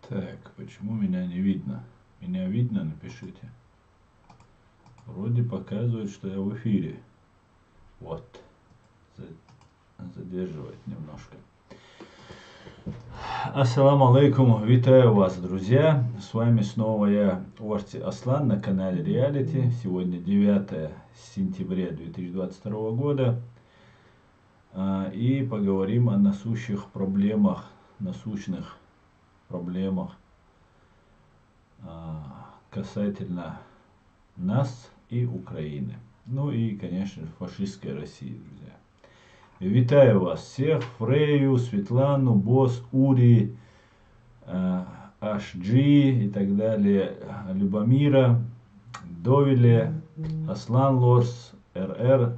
Так, почему меня не видно? Меня видно, напишите. Вроде показывает, что я в эфире. Вот. Задерживает немножко. Ассаламу алейкум, витаю вас, друзья. С вами снова я, Орти Аслан, на канале Реалити. Сегодня 9 сентября 2022 года. И поговорим о насущных проблемах касательно нас и Украины. Ну и, конечно, фашистской России, друзья. Витаю вас всех, Фрею, Светлану, Босс, Ури, HG и так далее, Любомира, Довиле, Аслан Лорс, РР,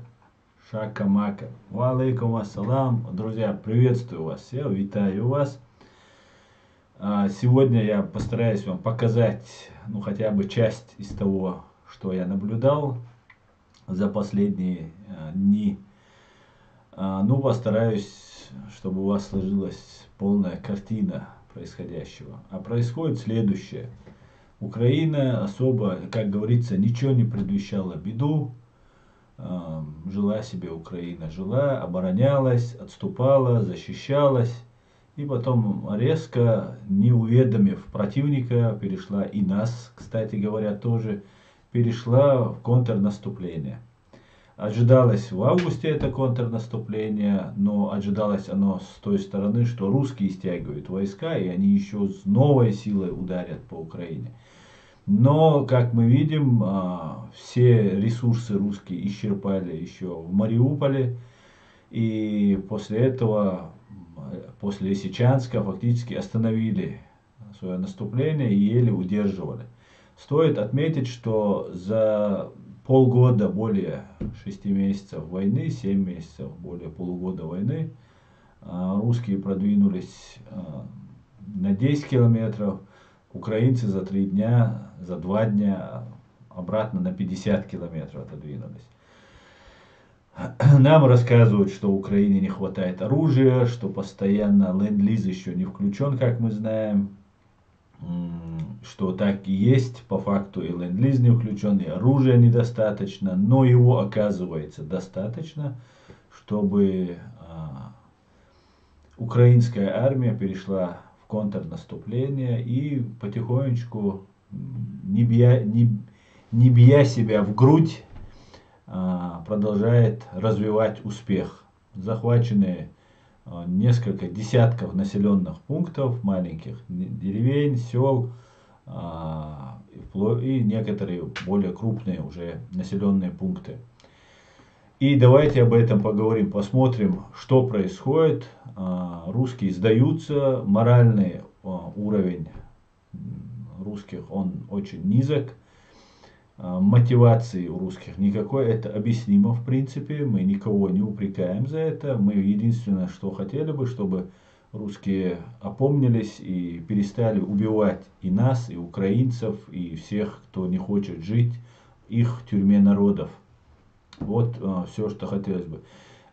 Шака Мака. Ва алейкум ассалам. Друзья, приветствую вас всех, витаю вас. Сегодня я постараюсь вам показать, хотя бы часть из того, что я наблюдал за последние дни. Постараюсь, чтобы у вас сложилась полная картина происходящего. А происходит следующее. Украина особо, как говорится, ничего не предвещала беду. Жила себе Украина, оборонялась, отступала, защищалась. И потом резко, не уведомив противника, перешла и нас, кстати говоря, тоже, перешла в контрнаступление. Ожидалось в августе это контрнаступление, но ожидалось оно с той стороны, что русские стягивают войска, и они еще с новой силой ударят по Украине. Но, как мы видим, все ресурсы русские исчерпали еще в Мариуполе, и после этого, после Лисичанска, фактически остановили свое наступление и еле удерживали. Стоит отметить, что за полгода, более 6 месяцев войны, 7 месяцев, более полугода войны, русские продвинулись на 10 километров, украинцы за 3 дня, за 2 дня обратно на 50 километров отодвинулись. Нам рассказывают, что Украине не хватает оружия, что постоянно ленд-лиз еще не включен, как мы знаем. Что так и есть, по факту и ленд-лиз не включен, и оружия недостаточно, но его оказывается достаточно, чтобы украинская армия перешла в контрнаступление и потихонечку, не бья себя в грудь, продолжает развивать успех. Захвачены несколько десятков населенных пунктов, маленьких деревень, сел и некоторые более крупные уже населенные пункты. И давайте об этом поговорим, посмотрим, что происходит. Русские сдаются, моральный уровень русских, он очень низок. Мотивации у русских никакой, это объяснимо в принципе, мы никого не упрекаем за это, мы единственное, что хотели бы, чтобы русские опомнились и перестали убивать и нас, и украинцев, и всех, кто не хочет жить в их тюрьме народов. Вот все, что хотелось бы.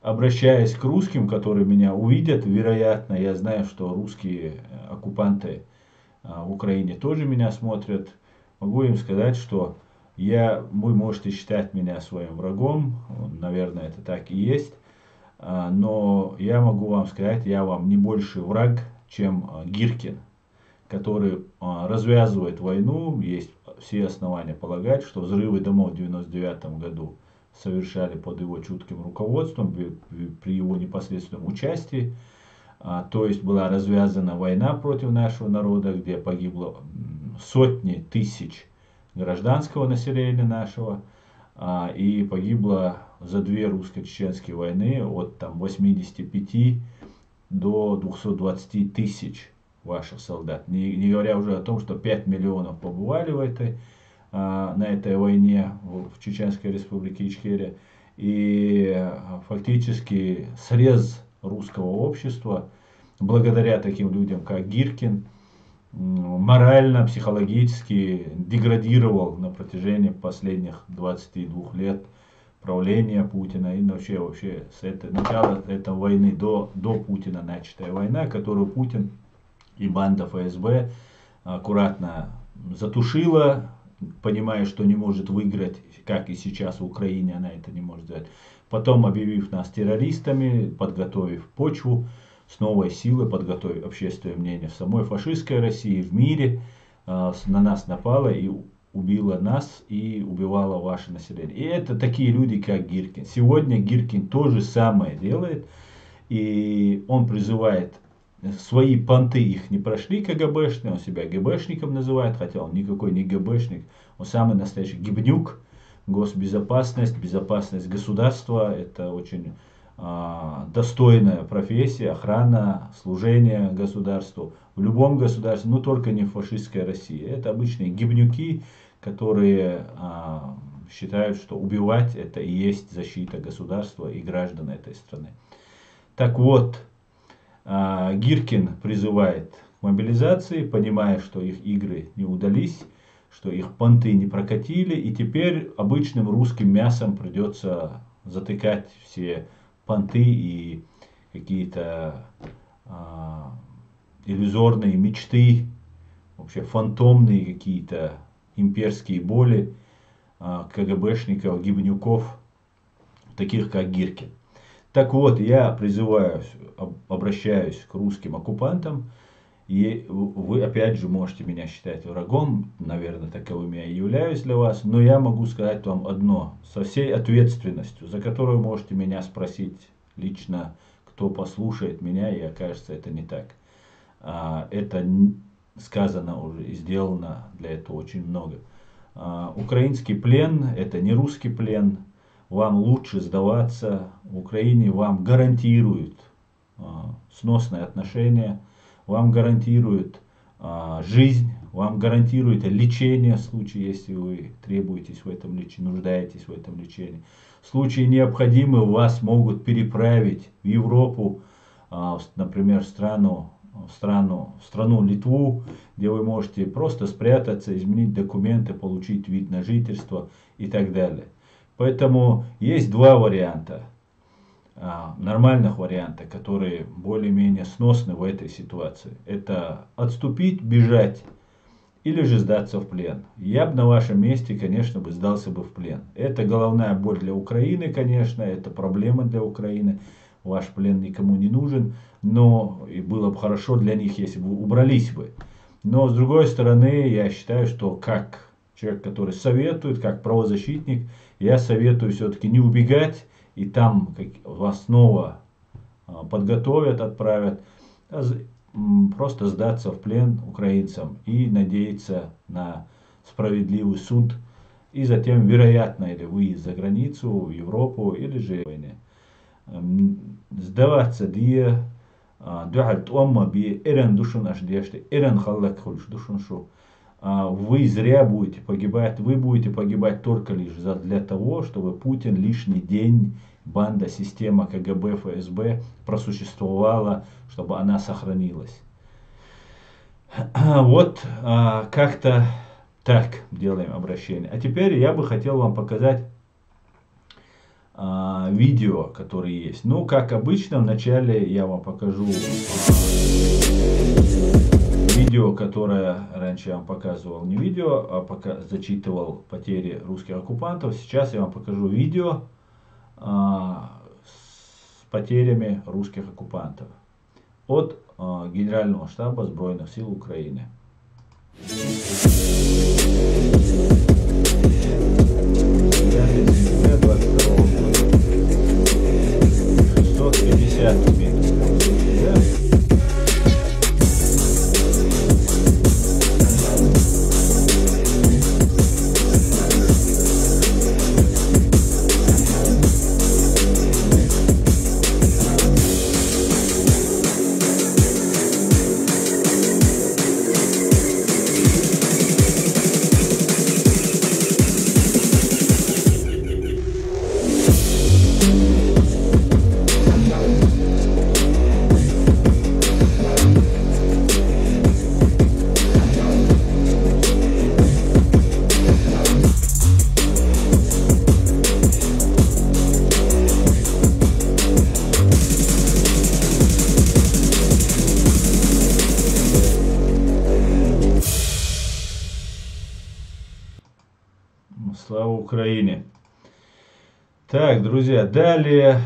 Обращаясь к русским, которые меня увидят, вероятно, я знаю, что русские оккупанты в Украине тоже меня смотрят, могу им сказать, что вы можете считать меня своим врагом, наверное, это так и есть, но я могу вам сказать, я вам не больше враг, чем Гиркин, который развязывает войну. Есть все основания полагать, что взрывы домов в 1999 году совершали под его чутким руководством, при его непосредственном участии. То есть была развязана война против нашего народа, где погибло сотни тысяч гражданского населения нашего, и погибло за 2 русско-чеченские войны от 85 до 220 тысяч ваших солдат. Не говоря уже о том, что 5 миллионов побывали на этой войне в Чеченской республике Ичкерия. И фактически срез русского общества, благодаря таким людям, как Гиркин, морально, психологически деградировал на протяжении последних 22 лет правления Путина. И вообще с начала этой войны до Путина начатая война, которую Путин и банда ФСБ аккуратно затушила, понимая, что не может выиграть, как и сейчас в Украине она это не может сделать. Потом, объявив нас террористами, подготовив почву, с новой силой подготовив общественное мнение в самой фашистской России, в мире, на нас напала и убила нас и убивала ваше население. И это такие люди, как Гиркин. Сегодня Гиркин то же самое делает, и он призывает, свои понты их не прошли КГБшные, он себя ГБшником называет, хотя он никакой не ГБшник, он самый настоящий гибнюк. Госбезопасность, безопасность государства, это очень достойная профессия, охрана, служение государству, в любом государстве, но только не в фашистской России. Это обычные гибнюки, которые считают, что убивать это и есть защита государства и граждан этой страны. Так вот, Гиркин призывает к мобилизации, понимая, что их игры не удались, что их понты не прокатили, и теперь обычным русским мясом придется затыкать все понты и какие-то иллюзорные мечты, вообще фантомные какие-то имперские боли КГБшников, гибнюков, таких как Гиркин. Так вот, я призываю, обращаюсь к русским оккупантам, и вы опять же можете меня считать врагом, наверное, таковым я и являюсь для вас, но я могу сказать вам одно, со всей ответственностью, за которую можете меня спросить лично, кто послушает меня, и окажется это не так. Это сказано уже и сделано для этого очень много. Украинский плен – это не русский плен, вам лучше сдаваться, в Украине вам гарантируют сносные отношения, вам гарантируют жизнь, вам гарантируют лечение в случае, если вы требуетесь в этом лечении, нуждаетесь в этом лечении. В случае необходимы вас могут переправить в Европу, например, в страну Литву, где вы можете просто спрятаться, изменить документы, получить вид на жительство и так далее. Поэтому есть два варианта, нормальных варианта, которые более-менее сносны в этой ситуации. Это отступить, бежать или же сдаться в плен. Я бы на вашем месте, конечно, сдался бы в плен. Это головная боль для Украины, конечно, это проблема для Украины. Ваш плен никому не нужен, но и было бы хорошо для них, если бы убрались бы. Но с другой стороны, я считаю, что как человек, который советует, как правозащитник, я советую все-таки не убегать, и там вас снова подготовят, отправят, просто сдаться в плен украинцам и надеяться на справедливый суд, и затем, вероятно, или выезд за границу, в Европу, или же войне. Сдаваться где дуальт омма би эрен душун аш деште, эрен халлак хульш душун шу. Вы зря будете погибать, вы будете погибать только лишь для того, чтобы Путин лишний день, банда, система КГБ, ФСБ просуществовала, чтобы она сохранилась. Вот как-то так делаем обращение. А теперь я бы хотел вам показать видео, которые есть. Ну, как обычно, вначале я вам покажу видео, которое раньше я вам показывал, не видео, а пока зачитывал потери русских оккупантов. Сейчас я вам покажу видео с потерями русских оккупантов от Генерального штаба Збройных сил Украины. 650 метров. Украине. Так, друзья, далее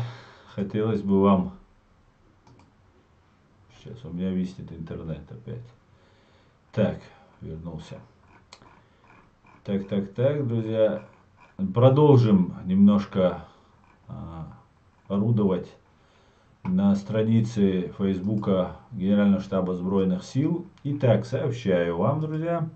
хотелось бы вам... Сейчас у меня виснет интернет опять. Так, вернулся. Так, друзья, продолжим немножко орудовать на странице Фейсбука Генерального штаба Збройных сил. Итак, сообщаю вам, друзья,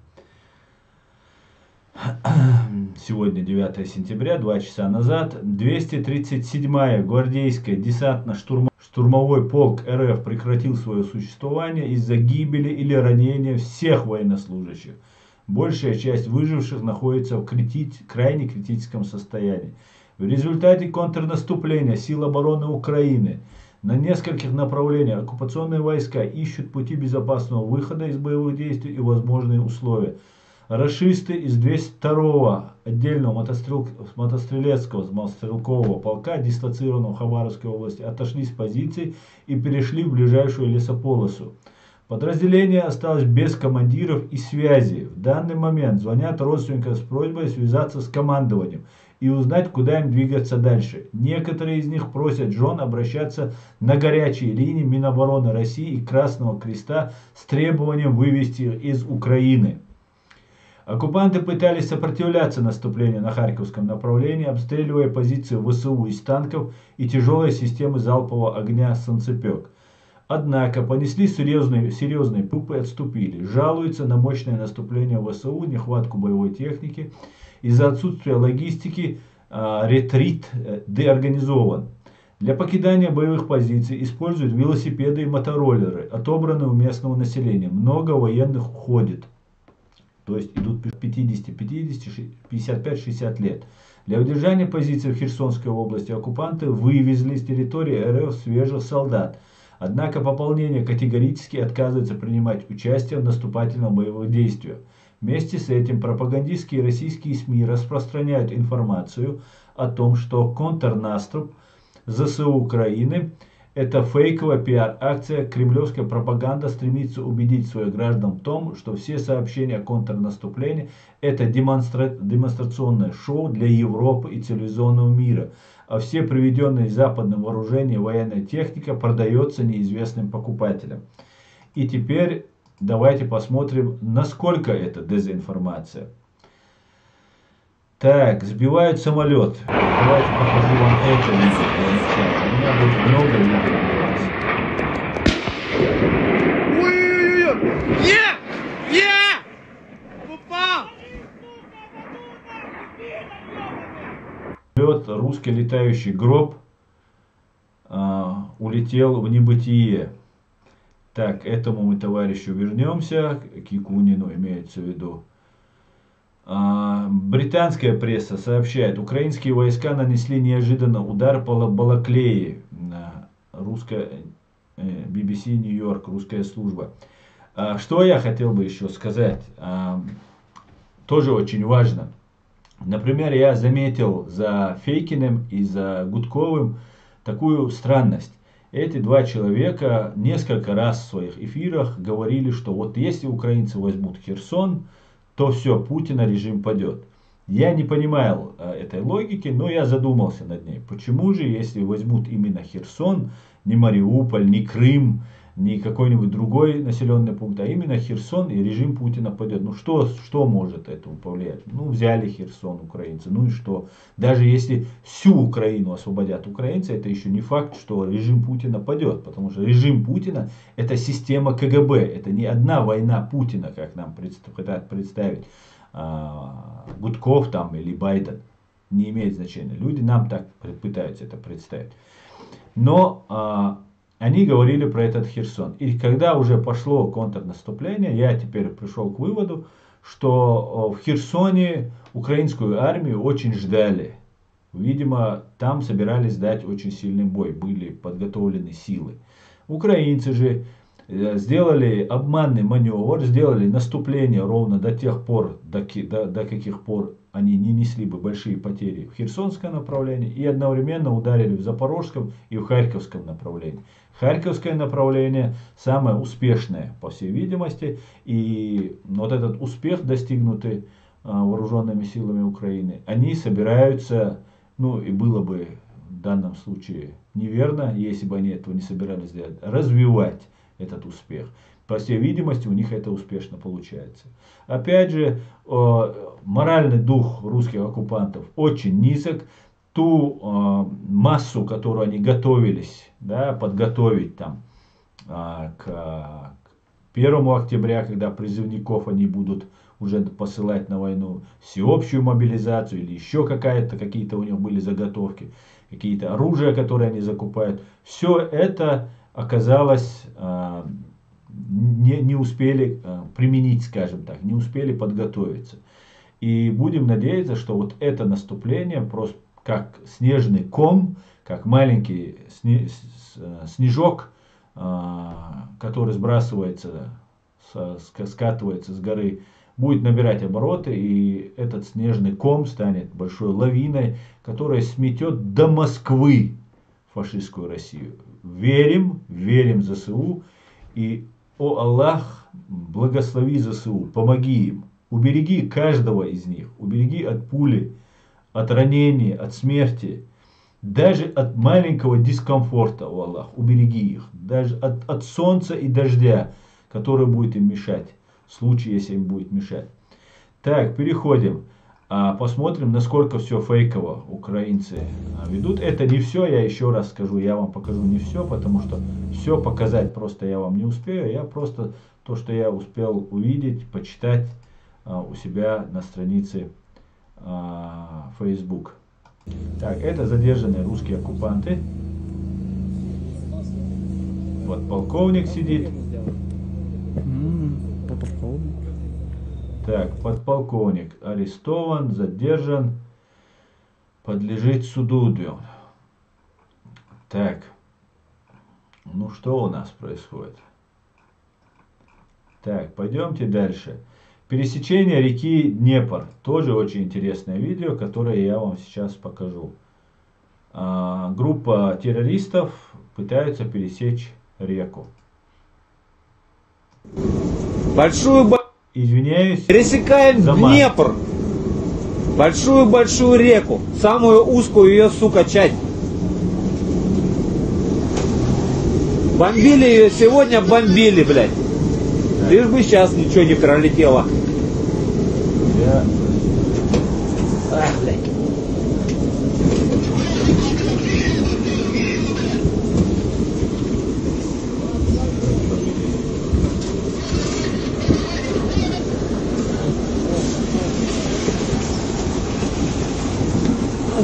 сегодня 9 сентября, 2 часа назад, 237-я гвардейская десантно-штурмовой полк РФ прекратил свое существование из-за гибели или ранения всех военнослужащих. Большая часть выживших находится в крайне критическом состоянии. В результате контрнаступления сил обороны Украины на нескольких направлениях оккупационные войска ищут пути безопасного выхода из боевых действий и возможные условия. Рашисты из 202-го отдельного мотострелецкого стрелкового полка, дислоцированного в Хабаровской области, отошли с позиций и перешли в ближайшую лесополосу. Подразделение осталось без командиров и связи. В данный момент звонят родственникам с просьбой связаться с командованием и узнать, куда им двигаться дальше. Некоторые из них просят жен обращаться на горячие линии Минобороны России и Красного Креста с требованием вывести их из Украины. Оккупанты пытались сопротивляться наступлению на Харьковском направлении, обстреливая позиции ВСУ из танков и тяжелой системы залпового огня «Санцепек». Однако понесли серьезные трупы и отступили. Жалуются на мощное наступление ВСУ, нехватку боевой техники. Из-за отсутствия логистики ретрит деорганизован. Для покидания боевых позиций используют велосипеды и мотороллеры, отобранные у местного населения. Много военных уходит. То есть идут 55-60 лет. Для удержания позиций в Херсонской области оккупанты вывезли с территории РФ свежих солдат. Однако пополнение категорически отказывается принимать участие в наступательных боевых действиях. Вместе с этим пропагандистские российские СМИ распространяют информацию о том, что контрнаступ ЗСУ Украины – это фейковая пиар-акция. Кремлевская пропаганда стремится убедить своих граждан в том, что все сообщения о контрнаступлении – это демонстрационное шоу для Европы и цивилизованного мира, а все приведенные западным вооружения и военная техника продается неизвестным покупателям. И теперь давайте посмотрим, насколько это дезинформация. Так, сбивают самолет. Давайте покажу вам это видео. У меня будет много видео для вас. Самолет, русский летающий гроб, улетел в небытие. Так, этому мы товарищу вернемся, Кикунину имеется в виду. Британская пресса сообщает, украинские войска нанесли неожиданно удар по Балаклее. Русская BBC Нью-Йорк, русская служба. Что я хотел бы еще сказать, тоже очень важно. Например, я заметил за Фейкиным и за Гудковым такую странность. Эти два человека несколько раз в своих эфирах говорили, что вот если украинцы возьмут Херсон, то все, Путина режим падет. Я не понимал этой логики, но я задумался над ней. Почему же, если возьмут именно Херсон, не Мариуполь, не Крым, не какой-нибудь другой населенный пункт, а именно Херсон, и режим Путина падет? Ну что может этому повлиять? Ну взяли Херсон украинцы, ну и что? Даже если всю Украину освободят украинцы, это еще не факт, что режим Путина падет. Потому что режим Путина это система КГБ, это не одна война Путина, как нам хотят представить Гудков там или Байден. Не имеет значения. Люди нам так пытаются это представить. Но они говорили про этот Херсон. И когда уже пошло контрнаступление, я теперь пришел к выводу, что в Херсоне украинскую армию очень ждали. Видимо, там собирались дать очень сильный бой, были подготовлены силы. Украинцы же сделали обманный маневр, сделали наступление ровно до тех пор, до каких пор они не несли бы большие потери в Херсонском направлении, и одновременно ударили в Запорожском и в Харьковском направлении. Харьковское направление самое успешное, по всей видимости, и вот этот успех достигнутый вооруженными силами Украины, они собираются, ну и было бы в данном случае неверно, если бы они этого не собирались делать, развивать этот успех. По всей видимости, у них это успешно получается. Опять же, моральный дух русских оккупантов очень низок. Ту массу, которую они готовились, да, подготовить там, к 1 октября, когда призывников они будут уже посылать на войну, всеобщую мобилизацию или еще какие-то у них были заготовки, какие-то оружия, которые они закупают. Все это оказалось, не успели применить, скажем так, не успели подготовиться. И будем надеяться, что вот это наступление просто как снежный ком, как маленький снежок, который сбрасывается, скатывается с горы, будет набирать обороты, и этот снежный ком станет большой лавиной, которая сметет до Москвы фашистскую Россию. Верим в ЗСУ, и, о Аллах, благослови ЗСУ, помоги им, убереги каждого из них, убереги от пули, от ранения, от смерти, даже от маленького дискомфорта, о Аллах, убереги их, даже от солнца и дождя, который будет им мешать, в случае, если им будет мешать. Так, переходим, посмотрим, насколько все фейково украинцы ведут. Это не все, я еще раз скажу, я вам покажу не все, потому что все показать просто я вам не успею, я просто то, что я успел увидеть, почитать у себя на странице Facebook. Так, это задержанные русские оккупанты. Вот полковник сидит. Так, подполковник арестован, задержан, подлежит суду. Так, ну что у нас происходит? Так, пойдемте дальше. Пересечение реки Днепр. Тоже очень интересное видео, которое я вам сейчас покажу. Группа террористов пытается пересечь реку. Извиняюсь. Пересекаем Днепр. Большую реку. Самую узкую ее, сука, часть. Бомбили ее сегодня, бомбили, блядь. Лишь бы сейчас ничего не пролетело. Ах, блядь.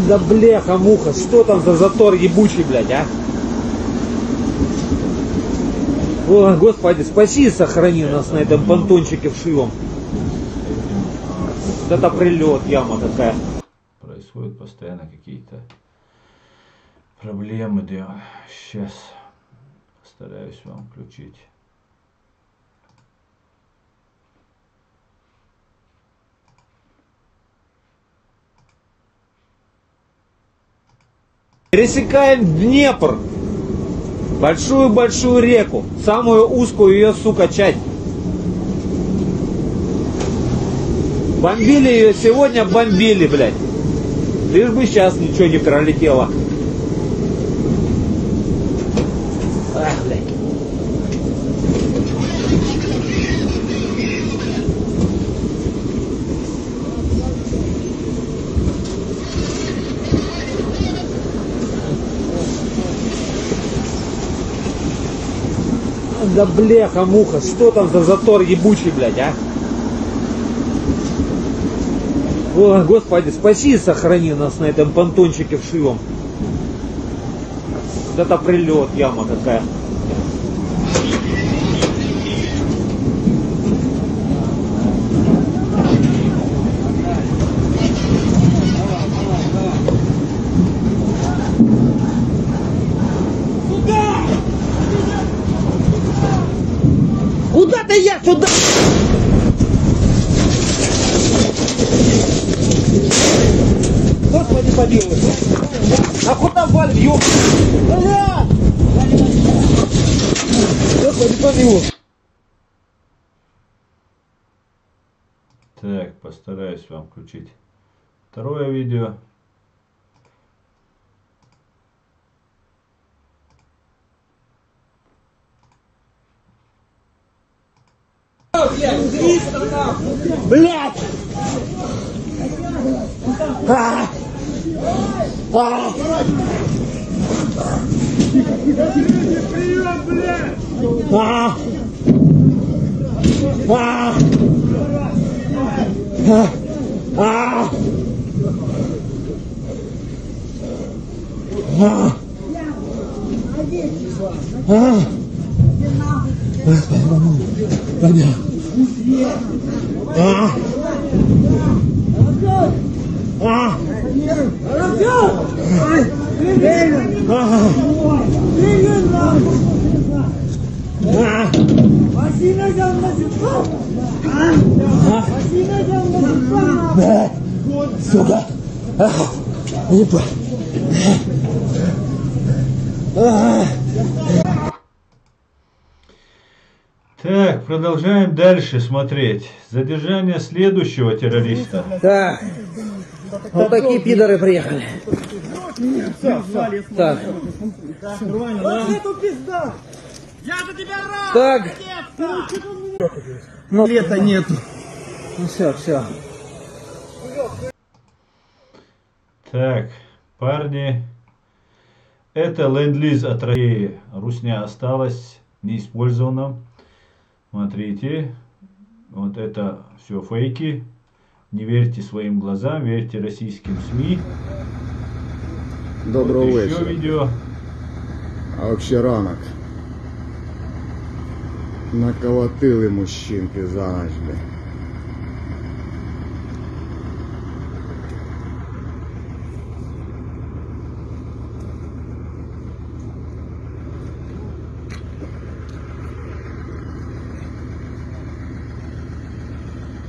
Да бляха-муха, что там за затор ебучий, блядь, а? О, Господи, спаси и сохрани нас на этом понтончике вшивом. Вот это прилет, яма такая. Происходят постоянно какие-то проблемы, да. Сейчас постараюсь вам включить. Пересекаем Днепр. Большую реку. Самую узкую ее, сука, часть. Бомбили ее сегодня, бомбили, блядь. Лишь бы сейчас ничего не пролетело. Ах, блядь. Да бляха-муха, что там за затор ебучий, блядь, а? О, Господи, спаси и сохрани нас на этом понтончике вшивом. Вот это прилет, яма какая. Куда-то я сюда! Господи, помилуй! А куда валим, ёб? Бля! Господи, помилуй! Так, постараюсь вам включить второе видео. Блять! А! А! А! А! А! Сука! Так, продолжаем дальше смотреть. Задержание следующего террориста. Так, вот такие пидоры приехали. Так. Так. Ну, лета нету. Ну все. Так, парни, это ленд-лиз от России. Русня осталась неиспользованным. Смотрите, вот это все фейки. Не верьте своим глазам, верьте российским СМИ. Доброго вот вечора. Еще видео. А взагалі ранок. Наколотили мужчинки за ночь, бля.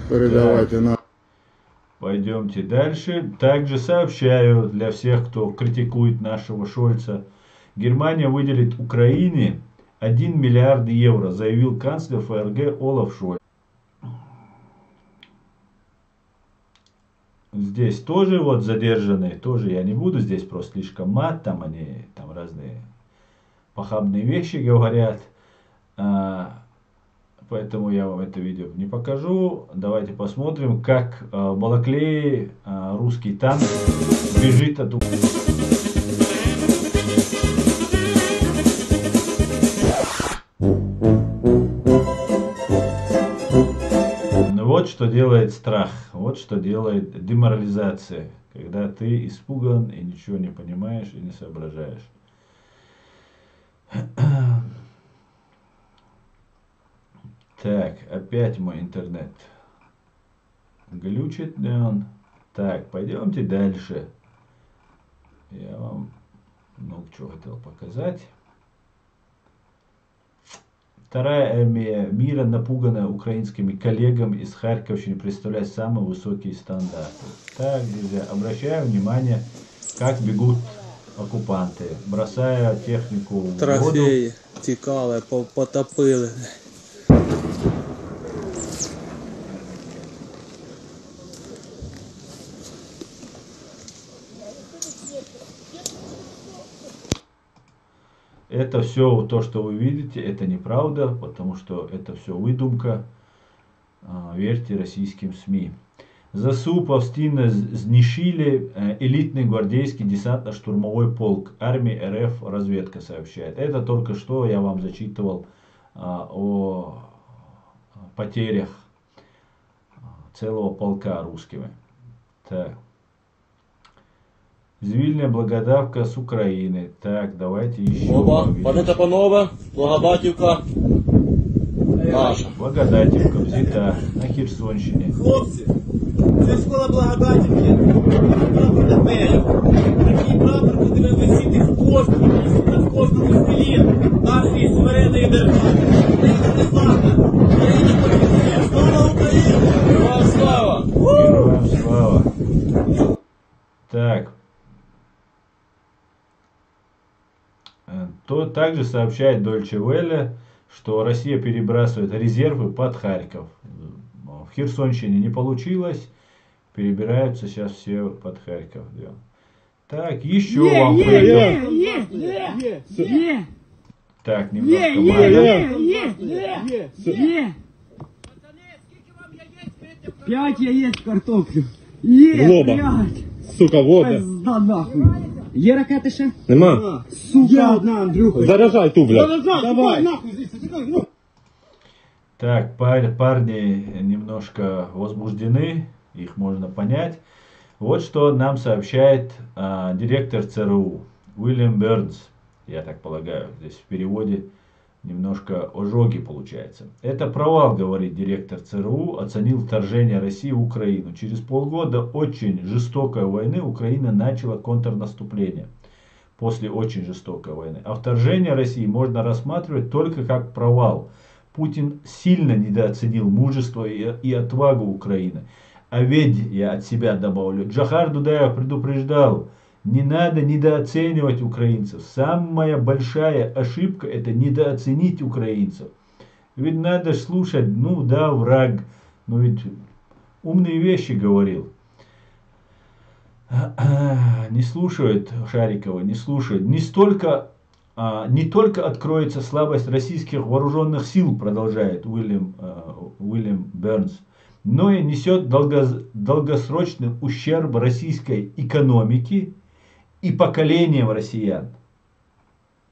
Передавайте на... Пойдемте дальше. Также сообщаю для всех, кто критикует нашего Шольца. Германия выделит Украине 1 миллиард евро, заявил канцлер ФРГ Олаф Шольц. Здесь тоже вот задержанные, тоже я не буду здесь просто слишком мат, там они там разные похабные вещи говорят. Поэтому я вам это видео не покажу. Давайте посмотрим, как в Балаклее русский танк бежит от Украины. Вот что делает страх, вот что делает деморализация, когда ты испуган и ничего не понимаешь и не соображаешь. Так, опять мой интернет глючит, да он. Так, пойдемте дальше. Я вам много чего хотел показать. Вторая армия мира, напуганная украинскими коллегами из Харьковщины, представляет самые высокие стандарты. Так, друзья, обращаю внимание, как бегут оккупанты, бросая технику в воду. Трофеї тікали, потопили. Это все, то, что вы видите, это неправда, потому что это все выдумка. Верьте российским СМИ. ЗСУ повстійно знищили элитный гвардейский десантно-штурмовой полк армии РФ, разведка сообщает. Это только что я вам зачитывал о потерях целого полка русскими. Так. Звільня Благодавка с Украины. Так, давайте еще. Оба, пане панове, Благодатівка наша. Благодатівка взята на Херсонщині. Хлопці, це школа Благодатівки. Прапор Дебелів. Такий прапор буде висіти в кожному селі нашої суверенної держави. Україна незламна. Україна побідає. Слава Україні! Героям слава! Героям слава! Так. То также сообщает Deutsche Welle, что Россия перебрасывает резервы под Харьков. в Херсонщине не получилось. Перебираются сейчас все под Харьков. Да. Так, еще вам фейков. Так, немножко мало. 5 яєць картоплю. Є, Глоба. 5. Сука, вода. Пизда нахуй. Є ракети ще? Нема. Сука, одна, Андрюха. Заряжай ту, блядь. Давай. Так, парни немножко возбуждены, их можно понять. Вот что нам сообщает директор ЦРУ Уильям Бернс. Я так полагаю, здесь в переводе немножко ожоги получается. Это провал, говорит директор ЦРУ, оценил вторжение России в Украину. Через полгода очень жестокой войны Украина начала контрнаступление. После очень жестокой войны. А вторжение России можно рассматривать только как провал. Путин сильно недооценил мужество и отвагу Украины. А ведь, я от себя добавлю, Джохар Дудаев предупреждал, не надо недооценивать украинцев. Самая большая ошибка — это недооценить украинцев. Ведь надо слушать, ну да, враг, но ведь умные вещи говорил. Не слушают Шарикова, не слушают. Не только откроется слабость российских вооруженных сил, продолжает Уильям Бернс, но и несет долгосрочный ущерб российской экономике и поколениям россиян.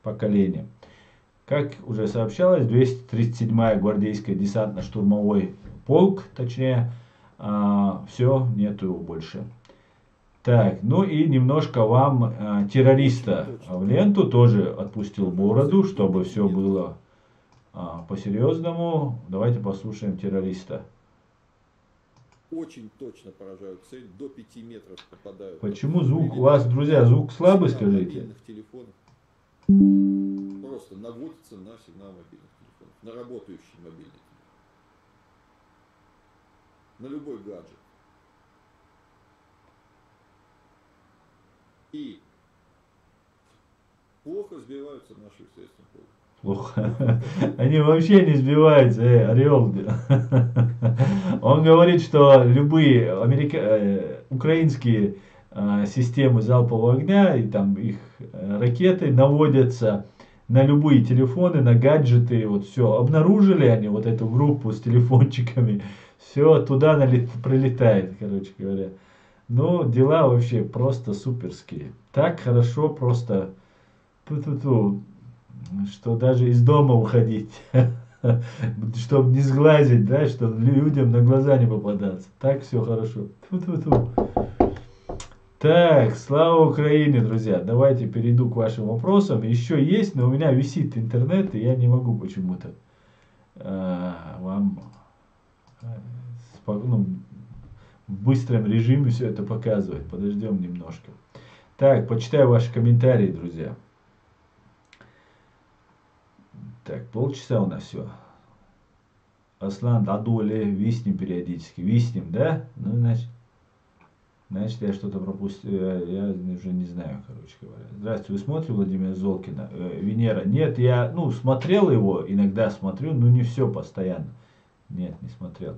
Поколениям. Как уже сообщалось, 237-я гвардейская десантно-штурмовой полк, точнее, все, нету его больше. Так, ну и немножко вам террориста в ленту тоже отпустил бороду, чтобы все было по-серьезному. Давайте послушаем террориста. Очень точно поражают цель, до 5 метров попадают. Почему звук у вас, друзья, звук слабый, скажите? Просто наводится на сигнал мобильных телефонов, на работающий мобильный телефон, на любой гаджет. И плохо сбиваются наши средства. Плохо. Они вообще не сбиваются, Орел. Он говорит, что любые украинские системы залпового огня и там их ракеты наводятся на любые телефоны, на гаджеты. Вот все. Обнаружили они вот эту группу с телефончиками. Все туда прилетает, короче говоря. Ну, дела вообще просто суперские. Так хорошо просто, что даже из дома уходить, чтобы не сглазить, да, чтобы людям на глаза не попадаться. Так все хорошо. Так, слава Украине, друзья. Давайте перейду к вашим вопросам. Еще есть, но у меня висит интернет, и я не могу почему-то вам в быстром режиме все это показывать. Подождем немножко. Так, почитаю ваши комментарии, друзья. Так, полчаса у нас все. Аслан, Адуле, виснем периодически. Виснем, да? Ну, значит, я что-то пропустил. Я уже не знаю, короче говоря. Здравствуйте, вы смотрите Владимира Золкина? Венера. Нет, я, смотрел его, иногда смотрю, но не все постоянно. Нет, не смотрел.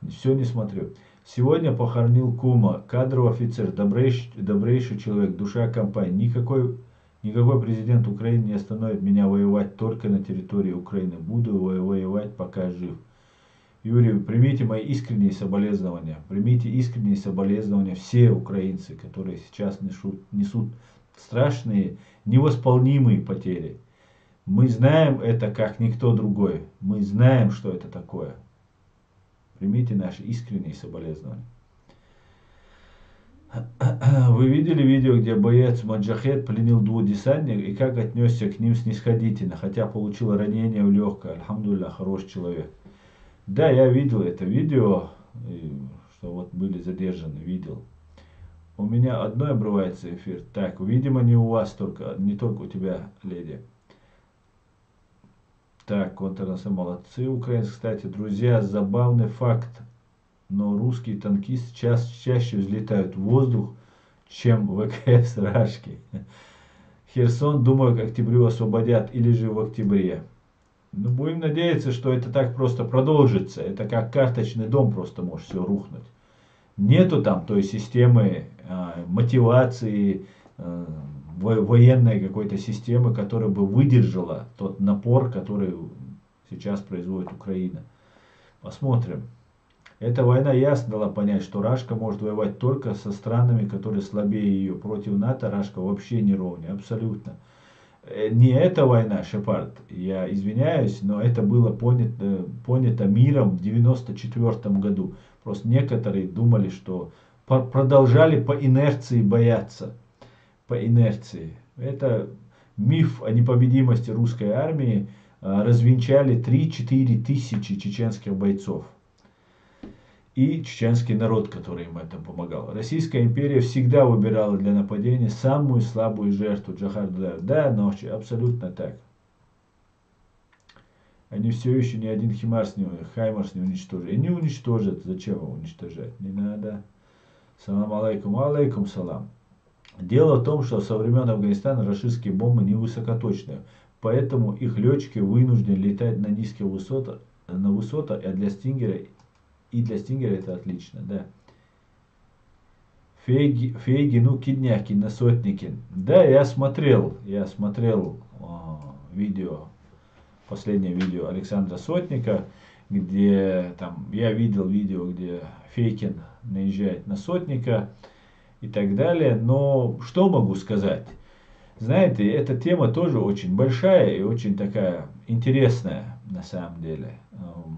Все не смотрю. Сегодня похоронил кума, кадровый офицер, добрейший человек, душа компании. Никакой президент Украины не остановит меня воевать только на территории Украины. Буду воевать, пока жив. Юрий, примите мои искренние соболезнования. Примите искренние соболезнования все украинцы, которые сейчас несут страшные, невосполнимые потери. Мы знаем это как никто другой. Мы знаем, что это такое. Примите наши искренние соболезнования. Вы видели видео, где боец Маджахед пленил 2 десантников и как отнесся к ним снисходительно, хотя получил ранение в легкое. Альхамдулилля, хороший человек. Да, я видел это видео, что вот были задержаны, видел. У меня одной обрывается эфир. Так, видимо, не у вас только, не только у тебя, леди. Так, контрнасы молодцы. Украинцы, кстати, друзья, забавный факт. Но русские танкисты чаще взлетают в воздух, чем ВКС Рашки. Херсон, думаю, к октябрю освободят или же в октябре. Ну, будем надеяться, что это так просто продолжится. Это как карточный дом, просто может все рухнуть. Нету там той системы мотивации, военной какой-то системы, которая бы выдержала тот напор, который сейчас производит Украина. Посмотрим. Эта война ясно дала понять, что Рашка может воевать только со странами, которые слабее ее. Против НАТО Рашка вообще не ровнее, абсолютно. Не эта война, Шепард, я извиняюсь, но это было понято миром в 1994 году. Просто некоторые думали, что продолжали по инерции бояться. По инерции. Это миф о непобедимости русской армии развенчали 3-4 тысячи чеченских бойцов. И чеченский народ, который им это помогал. Российская империя всегда выбирала для нападения самую слабую жертву. Джахардар. Да, ночи, абсолютно так. Они все еще ни один Хаймарс не уничтожили. И не уничтожат. Зачем его уничтожать? Не надо. Салам алейкум. Алейкум салам. Дело в том, что со времен Афганистана рашистские бомбы не высокоточные. Поэтому их летчики вынуждены летать на низких высотах, а для Стингера это отлично, да. Фейгину Киднякин на Сотникин. Да, я смотрел видео, последнее видео Александра Сотника, где там, я видел видео, где Фейкин наезжает на Сотника и так далее. Но что могу сказать? Знаете, эта тема тоже очень большая и очень такая интересная на самом деле.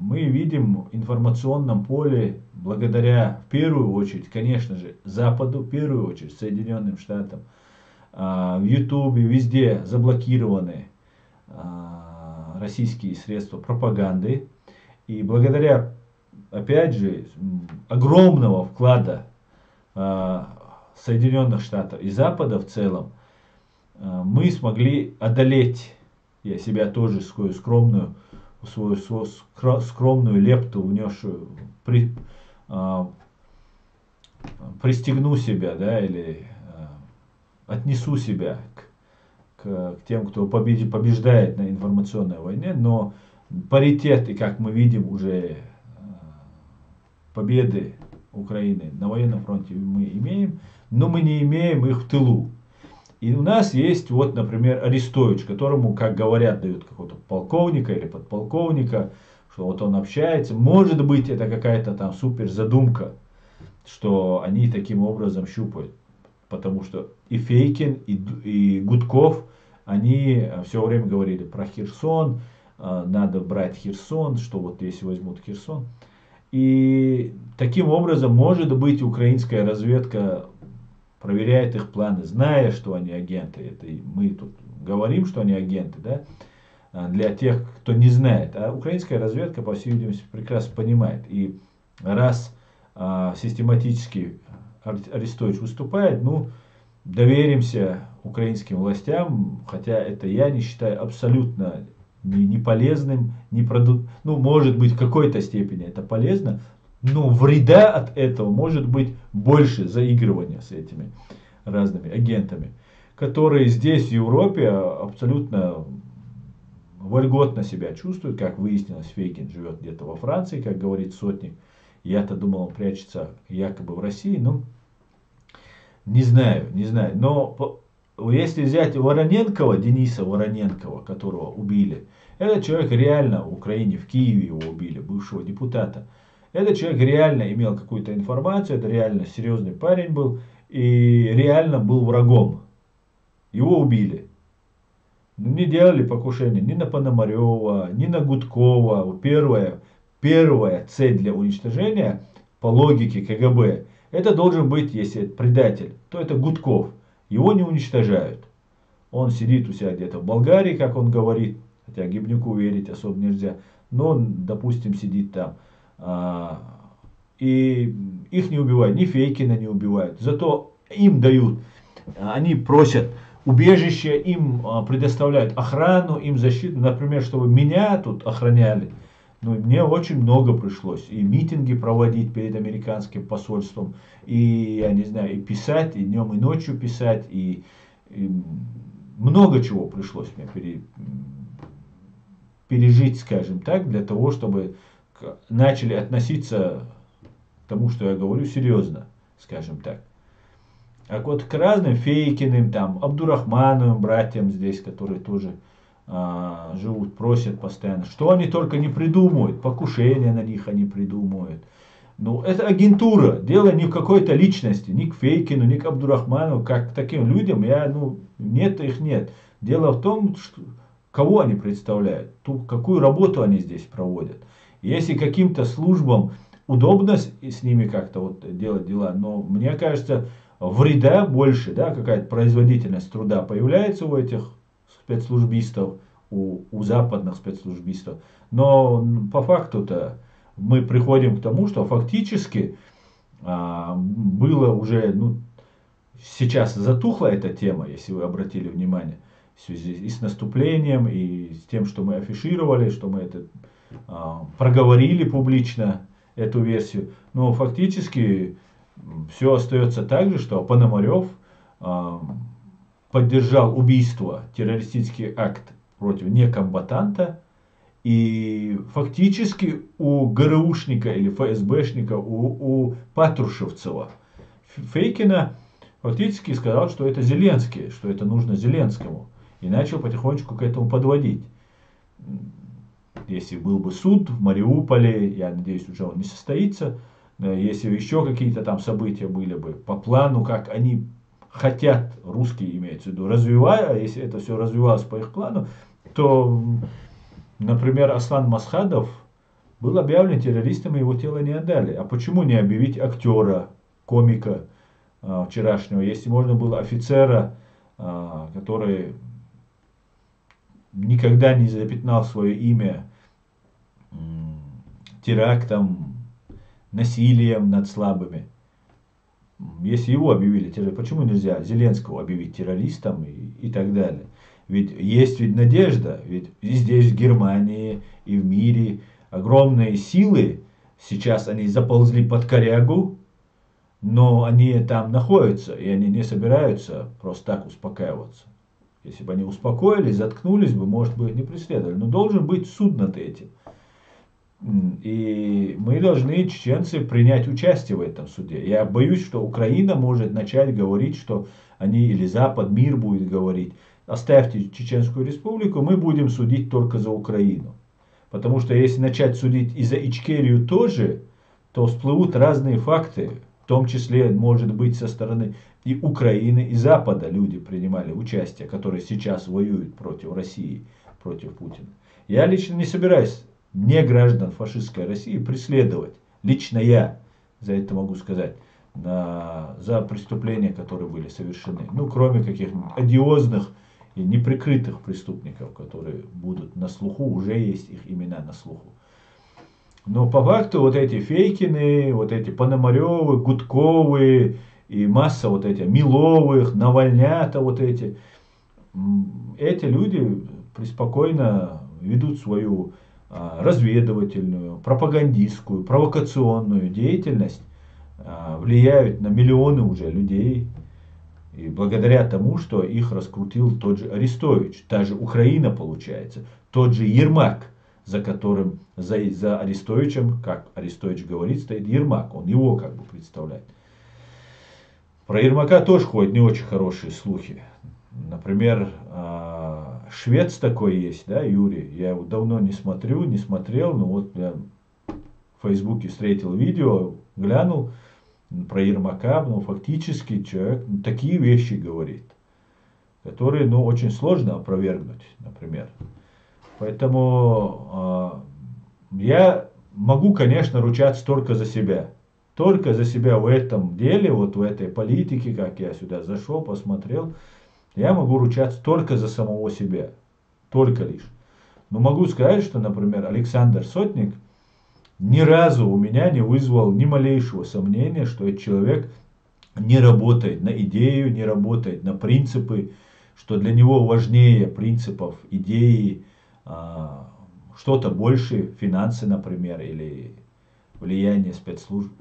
Мы видим в информационном поле, благодаря в первую очередь, конечно же, Западу, в первую очередь Соединенным Штатам, в Ютубе, везде заблокированы российские средства пропаганды. И благодаря, опять же, огромного вклада Соединенных Штатов и Запада в целом, мы смогли одолеть, я себя тоже свою скромную лепту внесшую, пристегну себя, да, или отнесу себя к тем, кто побеждает на информационной войне, но паритет, и как мы видим уже победы Украины на военном фронте мы имеем, но мы не имеем их в тылу. И у нас есть, вот, например, Арестович, которому, как говорят, дают какого-то полковника или подполковника, что вот он общается. Может быть, это какая-то там супер задумка, что они таким образом щупают. Потому что и Фейкин, и Гудков, они все время говорили про Херсон, надо брать Херсон, что вот если возьмут Херсон. И таким образом, может быть, украинская разведка проверяет их планы, зная, что они агенты. Это мы тут говорим, что они агенты, да, для тех, кто не знает. А украинская разведка, по всей видимости, прекрасно понимает. И раз систематически Арестович выступает, ну, доверимся украинским властям, хотя это я не считаю абсолютно не полезным, ну, может быть, в какой-то степени это полезно, но вреда от этого может быть больше заигрывания с этими разными агентами, которые здесь, в Европе, абсолютно вольготно себя чувствуют. Как выяснилось, Фейгин живет где-то во Франции, как говорит Сотник. Я-то думал, он прячется якобы в России, но не знаю. Но если взять Вороненкова, Дениса Вороненкова, которого убили, этот человек реально в Украине, в Киеве его убили, бывшего депутата. Этот человек реально имел какую-то информацию, это реально серьезный парень был и реально был врагом. Его убили. Но не делали покушения ни на Пономарева, ни на Гудкова. Первая цель для уничтожения, по логике КГБ, это должен быть, если это предатель, то это Гудков. Его не уничтожают. Он сидит у себя где-то в Болгарии, как он говорит, хотя Гибнюку верить особо нельзя, но он, допустим, сидит там. И их не убивают, ни Фейкина не убивают. Зато им дают, они просят убежище, им предоставляют охрану, им защиту. Например, чтобы меня тут охраняли. Ну, мне очень много пришлось. И митинги проводить перед американским посольством. И, я не знаю, и писать, и днем, и ночью писать. И много чего пришлось мне пережить, скажем так, для того, чтобы начали относиться к тому, что я говорю, серьезно, скажем так. А вот к разным Фейкиным, там, Абдурахмановым братьям здесь, которые тоже живут, просят постоянно, что они только не придумывают, покушения на них они придумывают. Ну, это агентура, дело не в какой-то личности, ни к Фейкину, ни к Абдурахманову, как к таким людям, нет их нет. Дело в том, что, кого они представляют, какую работу они здесь проводят. Если каким-то службам удобно с ними как-то вот делать дела, но мне кажется, вреда больше, да, какая-то производительность труда появляется у этих спецслужбистов, у западных спецслужбистов. Но по факту-то мы приходим к тому, что фактически было уже, сейчас затухла эта тема, если вы обратили внимание, в связи и с наступлением, и с тем, что мы афишировали, что мы это проговорили публично, эту версию. Но фактически все остается так же, что Пономарев поддержал убийство, террористический акт против некомбатанта, и фактически у ГРУшника или ФСБшника, у Патрушевцева, Фейкина, фактически сказал, что это Зеленский, что это нужно Зеленскому, и начал потихонечку к этому подводить. Если был бы суд в Мариуполе, я надеюсь, уже он не состоится, если еще какие-то там события были бы по плану, как они хотят, русские имеются в виду, развивая, если это все развивалось по их плану, то, например, Аслан Масхадов был объявлен террористом, и его тело не отдали. А почему не объявить актера, комика вчерашнего, если можно было офицера, который никогда не запятнал свое имя терактом, насилием над слабыми. Если его объявили террористом, почему нельзя Зеленского объявить террористом и так далее? Ведь есть надежда, ведь и здесь, в Германии, и в мире огромные силы, сейчас они заползли под корягу, но они там находятся, и они не собираются просто так успокаиваться. Если бы они успокоились, заткнулись бы, может быть, не преследовали. Но должен быть суд над этим. И мы должны, чеченцы, принять участие в этом суде. Я боюсь, что Украина может начать говорить, что они, или Запад, мир будет говорить, оставьте Чеченскую республику, мы будем судить только за Украину. Потому что если начать судить и за Ичкерию тоже, то всплывут разные факты, в том числе, может быть, со стороны и Украины, и Запада люди принимали участие, которые сейчас воюют против России, против Путина. Я лично не собираюсь не граждан фашистской России преследовать. Лично я, за это могу сказать, за преступления, которые были совершены. Ну, кроме каких-нибудь одиозных и неприкрытых преступников, которые будут на слуху, уже есть их имена на слуху. Но по факту вот эти Фейкины, вот эти Пономаревы, Гудковы и масса вот этих Миловых, Навальнята вот эти люди преспокойно ведут свою разведывательную, пропагандистскую, провокационную деятельность, влияют на миллионы уже людей. И благодаря тому, что их раскрутил тот же Арестович, та же Украина получается, тот же Ермак, за которым, за Арестовичем, как Арестович говорит, стоит Ермак, он его как бы представляет. Про Ермака тоже ходят не очень хорошие слухи. Например, швец такой есть, да, Юрий, я его давно не смотрел, но вот я в Фейсбуке встретил видео, глянул про Ермака, но фактически человек такие вещи говорит, которые, очень сложно опровергнуть, например. Поэтому я могу, конечно, ручаться только за себя. Только за себя в этом деле, вот в этой политике, как я сюда зашел, посмотрел, я могу ручаться только за самого себя. Только лишь. Но могу сказать, что, например, Александр Сотник ни разу у меня не вызвал ни малейшего сомнения, что этот человек не работает на идею, не работает на принципы, что для него важнее принципов, идеи, что-то больше, финансы, например, или влияние спецслужб.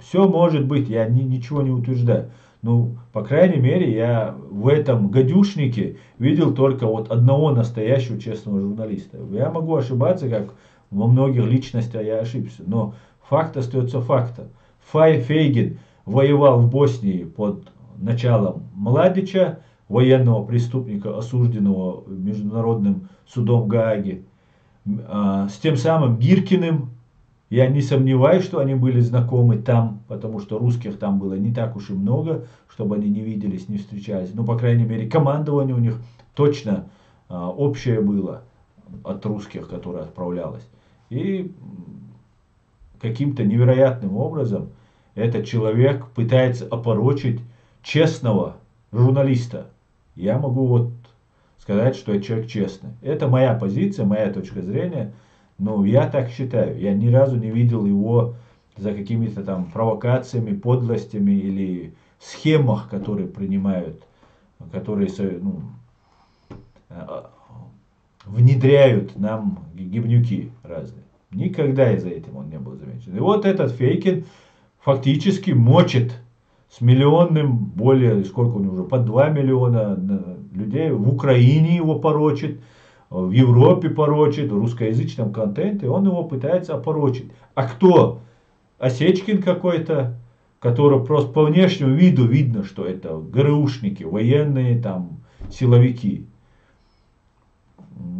Все может быть, я ничего не утверждаю. Ну, по крайней мере, я в этом гадюшнике видел только вот одного настоящего честного журналиста. Я могу ошибаться, как во многих личностях я ошибся, но факт остается фактом. Фейгин воевал в Боснии под началом Младича, военного преступника, осужденного Международным судом в Гааге, с тем самым Гиркиным. Я не сомневаюсь, что они были знакомы там, потому что русских там было не так уж и много, чтобы они не виделись, не встречались. Но, по крайней мере, командование у них точно общее было от русских, которое отправлялось. И каким-то невероятным образом этот человек пытается опорочить честного журналиста. Я могу вот сказать, что этот человек честный. Это моя позиция, моя точка зрения. Но я так считаю. Я ни разу не видел его за какими-то там провокациями, подлостями или схемах, которые принимают, которые внедряют нам гибнюки разные. Никогда из-за этого он не был замечен. И вот этот Фейкин фактически мочит с миллионным, более, сколько у него уже, под 2 миллиона людей, в Украине его порочит, в Европе порочит, в русскоязычном контенте, он его пытается опорочить. А кто? Осечкин какой-то, который просто по внешнему виду видно, что это ГРУшники, военные там, силовики.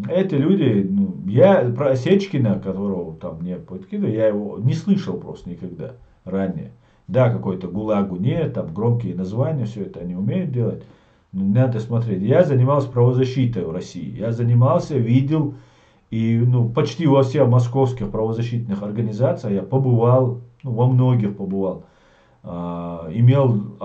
Эти люди, я про Осечкина, которого там мне подкидывали, я его не слышал просто никогда ранее. Да, какой-то ГУЛАГу нет, там громкие названия, все это они умеют делать. Надо смотреть. Я занимался правозащитой в России. Я занимался, видел, и почти во всех московских правозащитных организациях я побывал, во многих побывал. Имел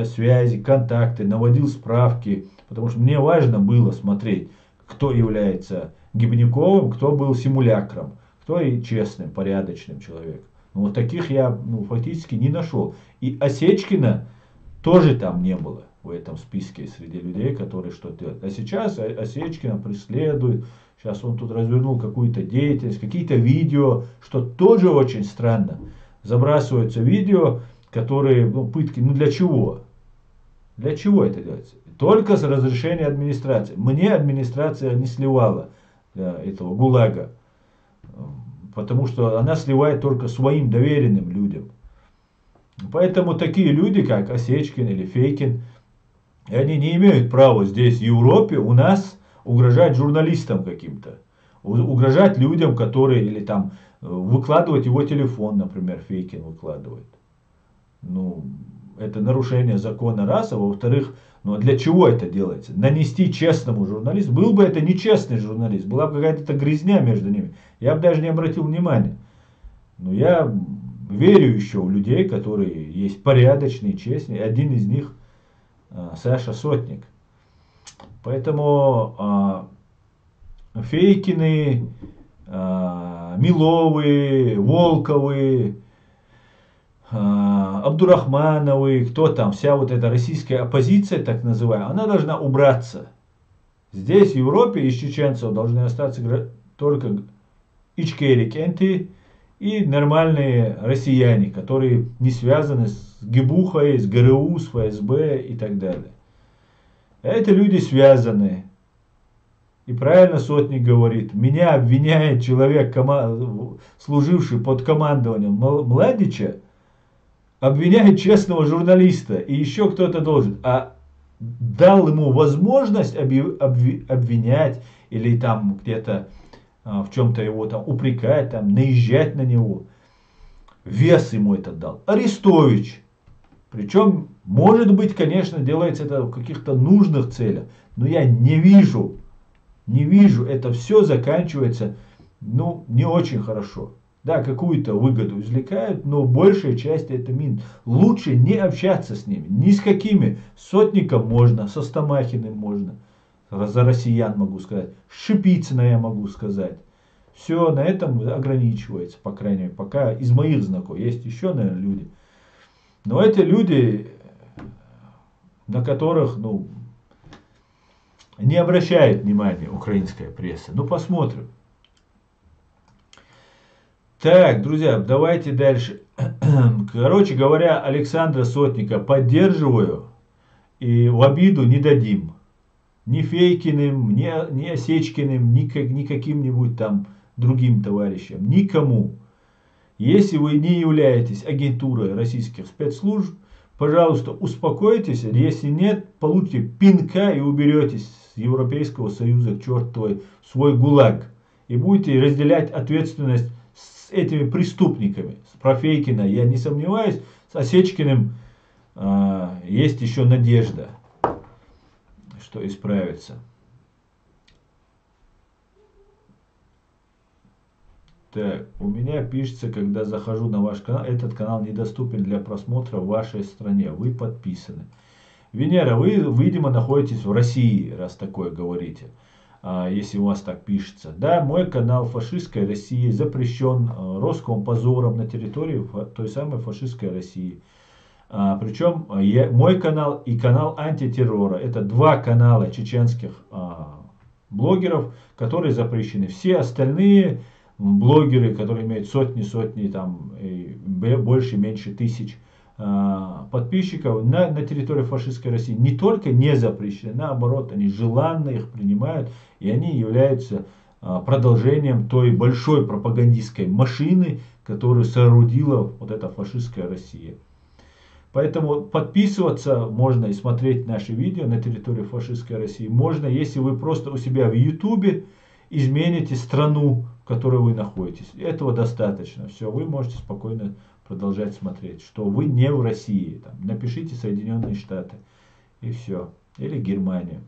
связи, контакты, наводил справки, потому что мне важно было смотреть, кто является Гибнюковым, кто был симулякром, кто и честным, порядочным человеком. Вот таких я фактически не нашел. И Осечкина тоже там не было в этом списке среди людей, которые что-то делают. А сейчас Осечкина преследуют. Сейчас он тут развернул какую-то деятельность, какие-то видео, что тоже очень странно. Забрасываются видео, которые, пытки, для чего? Для чего это делается? Только с разрешения администрации. Мне администрация не сливала этого ГУЛАГа. Потому что она сливает только своим доверенным людям. Поэтому такие люди, как Осечкин или Фейкин, они не имеют права здесь, в Европе, у нас угрожать журналистам каким-то. Угрожать людям, которые, или там, выкладывать его телефон, например, Фейкин выкладывает. Это нарушение закона раз, а во-вторых, для чего это делается? Нанести честному журналисту. Был бы это нечестный журналист, была бы какая-то грязня между ними. Я бы даже не обратил внимания. Но я верю еще в людей, которые есть порядочные, честные. Один из них Саша Сотник. Поэтому Фейкины, Миловы, Волковы, Абдурахмановы, кто там, вся вот эта российская оппозиция, так называемая, она должна убраться. Здесь, в Европе, из чеченцев должны остаться только ичкерикенты и нормальные россияне, которые не связаны с ГБУХой, с ГРУ, с ФСБ и так далее. Эти люди связаны. И правильно Сотник говорит, меня обвиняет человек, служивший под командованием Младича, обвиняет честного журналиста, и еще кто-то должен, а дал ему возможность обвинять или там где-то в чем-то его там упрекать, там, наезжать на него. Вес ему это дал. Арестович. Причем, может быть, конечно, делается это в каких-то нужных целях, но я не вижу, это все заканчивается, не очень хорошо. Да, какую-то выгоду извлекают, но большая часть это мин. Лучше не общаться с ними. Ни с какими. С Сотником можно, со Стамахиным можно. За россиян могу сказать. Шипицына я могу сказать. Все на этом ограничивается, по крайней мере, пока из моих знакомых. Есть еще, наверное, люди. Но эти люди, на которых, не обращает внимания украинская пресса. Посмотрим. Так, друзья, давайте дальше. Короче говоря, Александра Сотника поддерживаю и в обиду не дадим. Ни Фейкиным, ни Осечкиным, ни каким-нибудь там другим товарищам. Никому. Если вы не являетесь агентурой российских спецслужб, пожалуйста, успокойтесь. Если нет, получите пинка и уберетесь с Европейского Союза к чертовой свой ГУЛАГ. И будете разделять ответственность с этими преступниками. Про Фейкина я не сомневаюсь. С Осечкиным есть еще надежда, что исправится. Так, у меня пишется, когда захожу на ваш канал, этот канал недоступен для просмотра в вашей стране. Вы подписаны. Венера, вы, видимо, находитесь в России, раз такое говорите. Если у вас так пишется. Да, мой канал «Фашистская Россия» запрещен Роскомпозором на территории той самой фашистской России. Причем мой канал и канал антитеррора. Это два канала чеченских блогеров, которые запрещены. Все остальные блогеры, которые имеют сотни, там, больше-меньше тысяч подписчиков на территории фашистской России, не только не запрещены, наоборот, они желанно их принимают, и они являются продолжением той большой пропагандистской машины, которую соорудила вот эта фашистская Россия. Поэтому подписываться можно и смотреть наши видео на территории фашистской России. Можно, если вы просто у себя в YouTube измените страну, в которой вы находитесь. Этого достаточно. Все, вы можете спокойно продолжать смотреть, что вы не в России. Там, напишите Соединенные Штаты и все. Или Германия.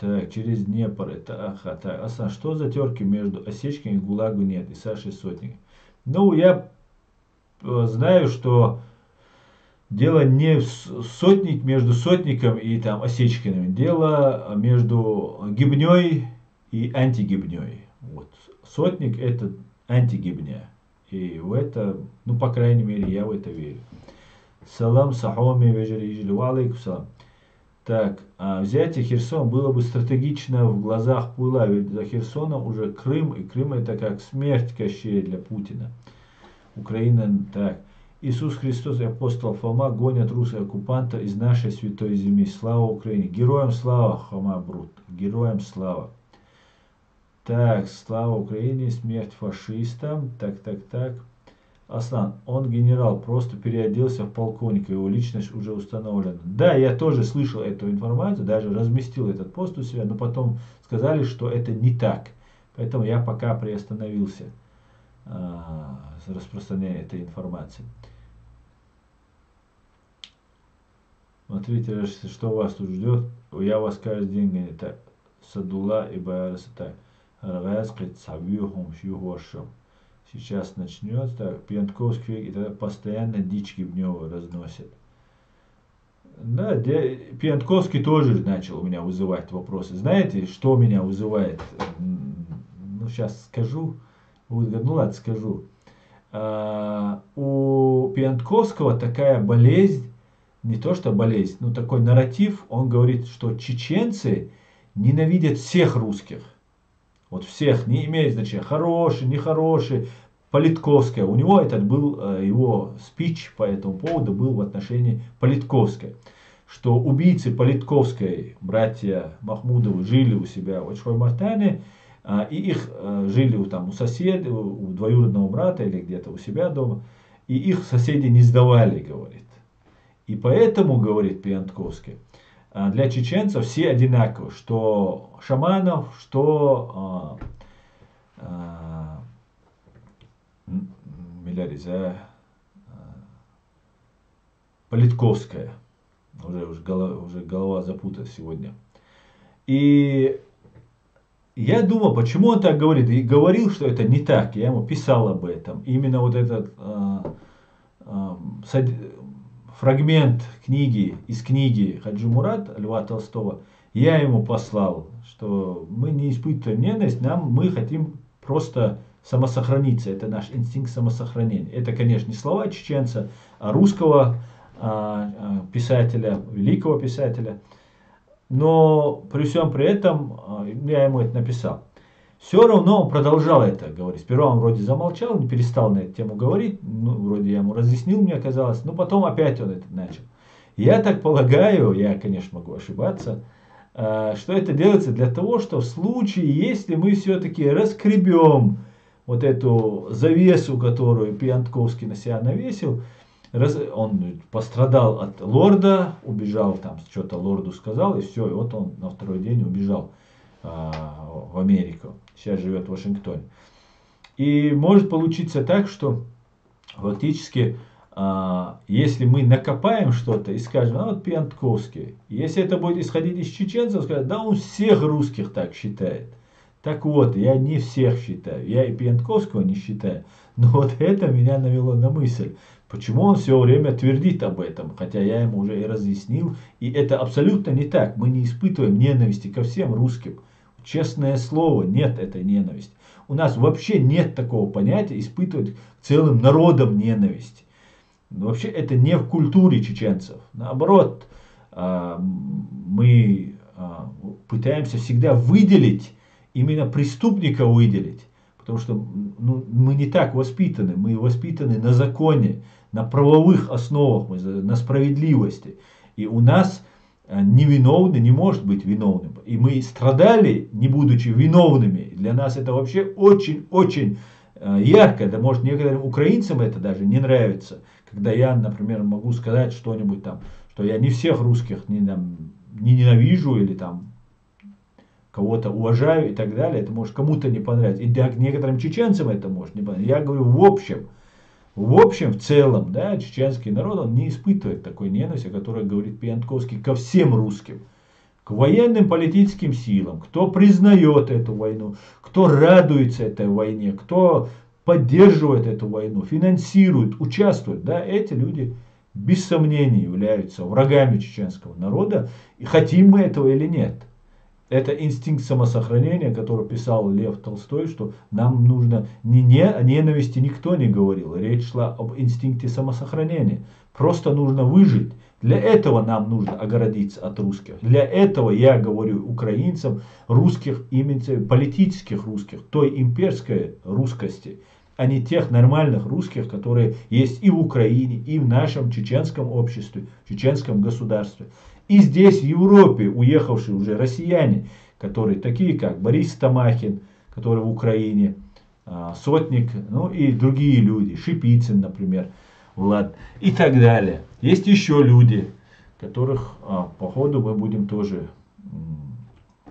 Так, через Днепр. Это так. Асан, что за терки между Осечкиным и ГУЛАГу нет, и Сашей Сотником? Ну, я знаю, что дело не в между Сотником и там Осечкиным. Дело между гибней и антигибней. Вот. Сотник это антигибня. И в это, ну, по крайней мере, я в это верю. Салам, сахоми, вежери, алейкум салам. Так, взятие Херсона было бы стратегично в глазах Пула, ведь за Херсоном уже Крым, и Крым это как смерть Кощея для Путина. Украина, так. Иисус Христос и апостол Фома гонят русского оккупанта из нашей святой земли. Слава Украине! Героям слава, Хома Брут! Героям слава! Так, слава Украине, смерть фашистам. Так. Аслан, он генерал, просто переоделся в полковника, его личность уже установлена. Да, я тоже слышал эту информацию, даже разместил этот пост у себя, но потом сказали, что это не так. Поэтому я пока приостановился с распространением этой информации. Смотрите, что вас тут ждет. Я вас каждый день говорю, так, Садула и Байарасата. Сейчас начнется, так, Пьянковский век, и тогда постоянно дичь Гибнева разносят. Да, Пьянковский тоже начал у меня вызывать вопросы. Знаете, что меня вызывает? Ну, сейчас скажу. Ну ладно, скажу. У Пьянковского такая болезнь, не то что болезнь, но такой нарратив, он говорит, что чеченцы ненавидят всех русских. Вот всех, не имеет значения, хороший, нехороший, Политковская. У него этот был, его спич по этому поводу был в отношении Политковской. Что убийцы Политковской, братья Махмудовы, жили у себя в Очхой-Мартане, и их жили там у соседа, у двоюродного брата или где-то у себя дома, и их соседи не сдавали, говорит. И поэтому, говорит Пьянковский, для чеченцев все одинаковы, что Шаманов, что Политковская. Уже голова запуталась сегодня. И я думал, почему он так говорит. И говорил, что это не так. Я ему писал об этом. Именно вот этот фрагмент книги, из книги Хаджи Мурат Льва Толстого, я ему послал, что мы не испытываем ненависть, мы хотим просто самосохраниться. Это наш инстинкт самосохранения. Это, конечно, не слова чеченца, а русского писателя, великого писателя. Но при всем при этом, я ему это написал. Все равно он продолжал это говорить. Сперва он вроде замолчал, не перестал на эту тему говорить. Ну, вроде я ему разъяснил, мне казалось. Но потом опять он это начал. Я так полагаю, я, конечно, могу ошибаться, что это делается для того, что в случае, если мы все-таки раскребем вот эту завесу, которую Пиантковский на себя навесил, он пострадал от лорда, убежал там, что-то лорду сказал, и все, и вот он на второй день убежал в Америку, сейчас живет в Вашингтоне. И может получиться так, что фактически, если мы накопаем что-то и скажем, вот Пиантковский, если это будет исходить из чеченцев, скажут, да он всех русских так считает. Так вот, я не всех считаю, я и Пиантковского не считаю, но вот это меня навело на мысль, почему он все время твердит об этом, хотя я ему уже и разъяснил, и это абсолютно не так, мы не испытываем ненависти ко всем русским, честное слово, нет этой ненависти. У нас вообще нет такого понятия испытывать к целым народам ненависть. Вообще это не в культуре чеченцев. Наоборот, мы пытаемся всегда выделить, именно преступника выделить. Потому что мы не так воспитаны. Мы воспитаны на законе, на правовых основах, на справедливости. И у нас невиновный не может быть виновным. И мы страдали, не будучи виновными. Для нас это вообще очень-очень ярко. Да может некоторым украинцам это даже не нравится. Когда я, например, могу сказать что-нибудь там, что я не всех русских не ненавижу или там кого-то уважаю и так далее, это может кому-то не понравиться. И некоторым чеченцам это может не понравиться. Я говорю в общем, в целом, да, чеченский народ, он не испытывает такой ненависти, о которой говорит Пиантковский, ко всем русским. К военным политическим силам, кто признает эту войну, кто радуется этой войне, кто поддерживает эту войну, финансирует, участвует, да, эти люди без сомнений являются врагами чеченского народа, и хотим мы этого или нет. Это инстинкт самосохранения, который писал Лев Толстой, что нам нужно, о ненависти никто не говорил, речь шла об инстинкте самосохранения. Просто нужно выжить. Для этого нам нужно оградиться от русских. Для этого я говорю украинцам, русских, именно политических русских, той имперской русскости, а не тех нормальных русских, которые есть и в Украине, и в нашем чеченском обществе, чеченском государстве. И здесь, в Европе, уехавшие уже россияне, которые такие, как Борис Тамахин, который в Украине, Сотник, ну и другие люди, Шипицын, например, Влад, и так далее. Есть еще люди, которых, по ходу, мы будем тоже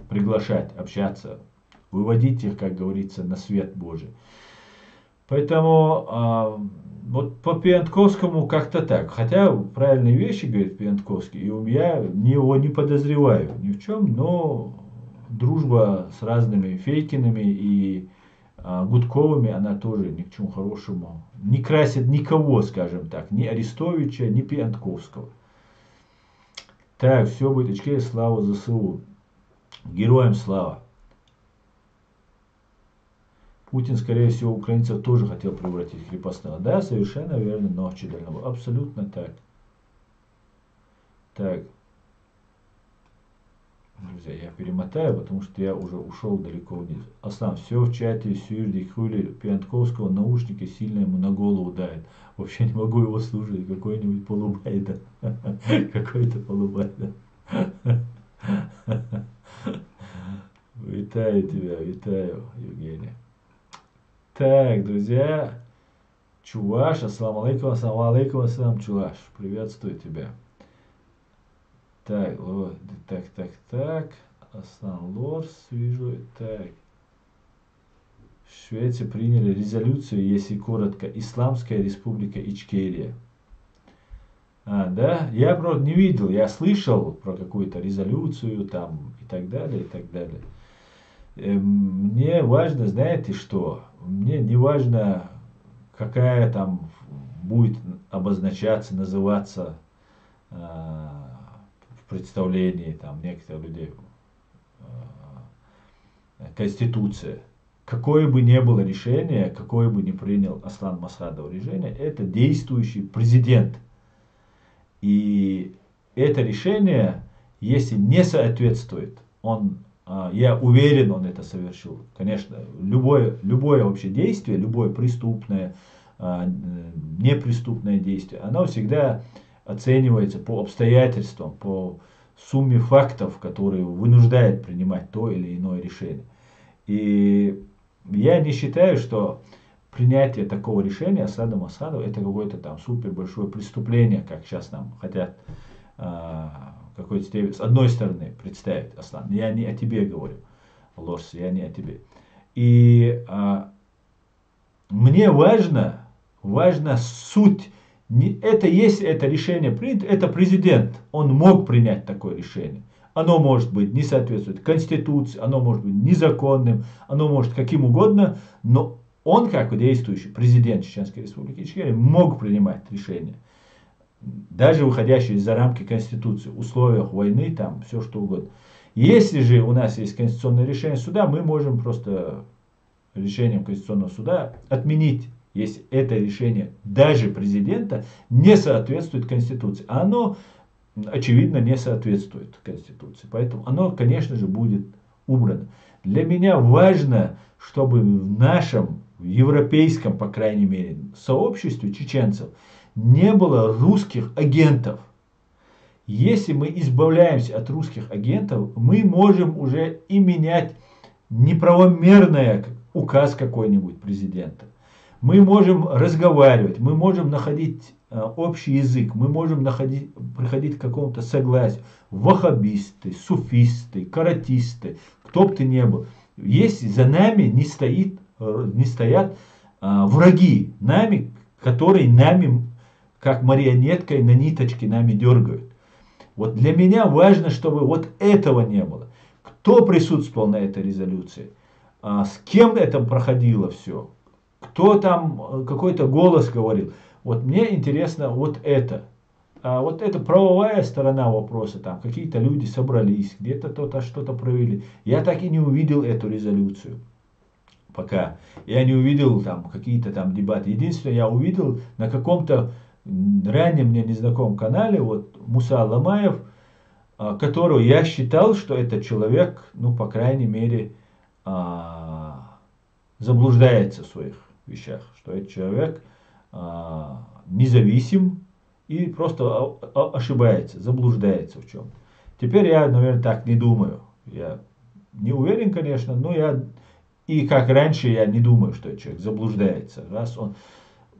приглашать, общаться, выводить их, как говорится, на свет Божий. Поэтому вот по Пиантковскому как-то так. Хотя правильные вещи говорит Пиантковский, и я его не подозреваю ни в чем, но дружба с разными Фейкиными и Гудковыми, она тоже ни к чему хорошему не красит никого, скажем так, ни Арестовича, ни Пиантковского. Так, все будет очки, слава ЗСУ. Героям слава. Путин, скорее всего, украинцев тоже хотел превратить в крепостного. Да, совершенно верно, Нохчи Дальнобой. Абсолютно так. Так. Друзья, я перемотаю, потому что я уже ушел далеко вниз. Аслан, все в чате, Сюрди, Хули, Пиантковского, наушники сильно ему на голову давят. Вообще не могу его слушать. Какой-нибудь полубайда. Какой-то полубайда. Витаю тебя, витаю, Евгения. Так, друзья, Чуваш, ассаламу алейкум, ассалам, Чуваш, приветствую тебя. Так, так, Аслан Лорс, вижу, так. В Швеции приняли резолюцию, если коротко, Исламская республика Ичкерия. Да, я, правда, не видел, я слышал про какую-то резолюцию там и так далее, и так далее. Мне важно, знаете что, мне не важно, какая там будет обозначаться, называться в представлении там некоторых людей Конституция. Какое бы ни было решение, какое бы ни принял Аслан Масхадов решение, это действующий президент. И это решение если не соответствует, я уверен, он это совершил. Конечно, любое вообще действие, любое преступное, непреступное действие, оно всегда оценивается по обстоятельствам, по сумме фактов, которые вынуждают принимать то или иное решение. И я не считаю, что принятие такого решения Саддам Асаду это какое-то там супер большое преступление, как сейчас нам хотят какой-то степени, с одной стороны представить, Аслан. Я не о тебе говорю, Лорс, я не о тебе. И мне важна суть. Если это решение принято, это президент. Он мог принять такое решение. Оно может быть не соответствует Конституции, оно может быть незаконным, оно может каким угодно, но он, как действующий президент Чеченской Республики Ичкерия, мог принимать решения, даже выходящие за рамки Конституции, в условиях войны, там, все что угодно. Если же у нас есть конституционное решение суда, мы можем просто решением Конституционного суда отменить, если это решение даже президента не соответствует Конституции. Оно, очевидно, не соответствует Конституции. Поэтому оно, конечно же, будет убрано. Для меня важно, чтобы в нашем, в европейском, по крайней мере, сообществе чеченцев не было русских агентов. Если мы избавляемся от русских агентов, мы можем уже и менять неправомерный указ какой-нибудь президента. Мы можем разговаривать, мы можем находить общий язык, мы можем приходить к какому-то согласию. Ваххабисты, суфисты, каратисты, кто бы ты ни был. Если за нами не стоят враги, которые нами, как марионеткой на ниточке, нами дергают. Вот для меня важно, чтобы вот этого не было. Кто присутствовал на этой резолюции? С кем это проходило все? Кто там какой-то голос говорил? Вот мне интересно вот это. Вот это правовая сторона вопроса. Там какие-то люди собрались, где-то кто-то что-то провели. Я так и не увидел эту резолюцию. Пока. Я не увидел там какие-то там дебаты. Единственное, я увидел на каком-то ранее мне незнакомом канале, вот Муса Ламаев, которого я считал, что этот человек, ну, по крайней мере, заблуждается в своих вещах, что этот человек независим и просто ошибается, заблуждается в чем. Теперь я, наверное, так не думаю. Я не уверен, конечно, но и как раньше я не думаю, что этот человек заблуждается. Раз он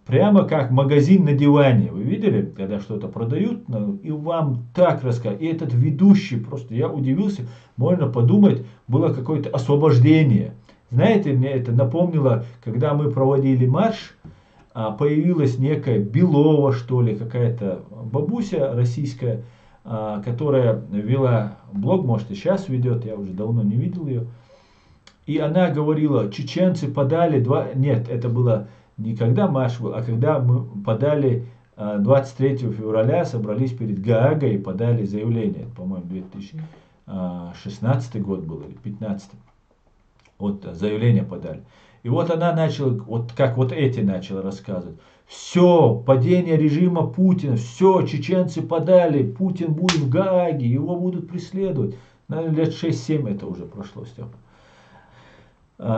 прямо как магазин на диване. Вы видели, когда что-то продают, и вам так рассказывают. И этот ведущий, просто я удивился, можно подумать, было какое-то освобождение. Знаете, мне это напомнило, когда мы проводили марш, появилась некая Белова, что ли, какая-то бабуся российская, которая вела блог, может и сейчас ведет, я уже давно не видел ее. И она говорила, чеченцы подали Нет, это было не когда марш был, а когда мы подали 23 февраля, собрались перед Гаагой и подали заявление. По-моему, 2016 год был или 2015. Вот заявление подали. И вот она начала, вот как вот эти начала рассказывать. Все, падение режима Путина, все, чеченцы подали, Путин будет в Гааге, его будут преследовать. Наверное, лет 6-7 это уже прошло с тех пор.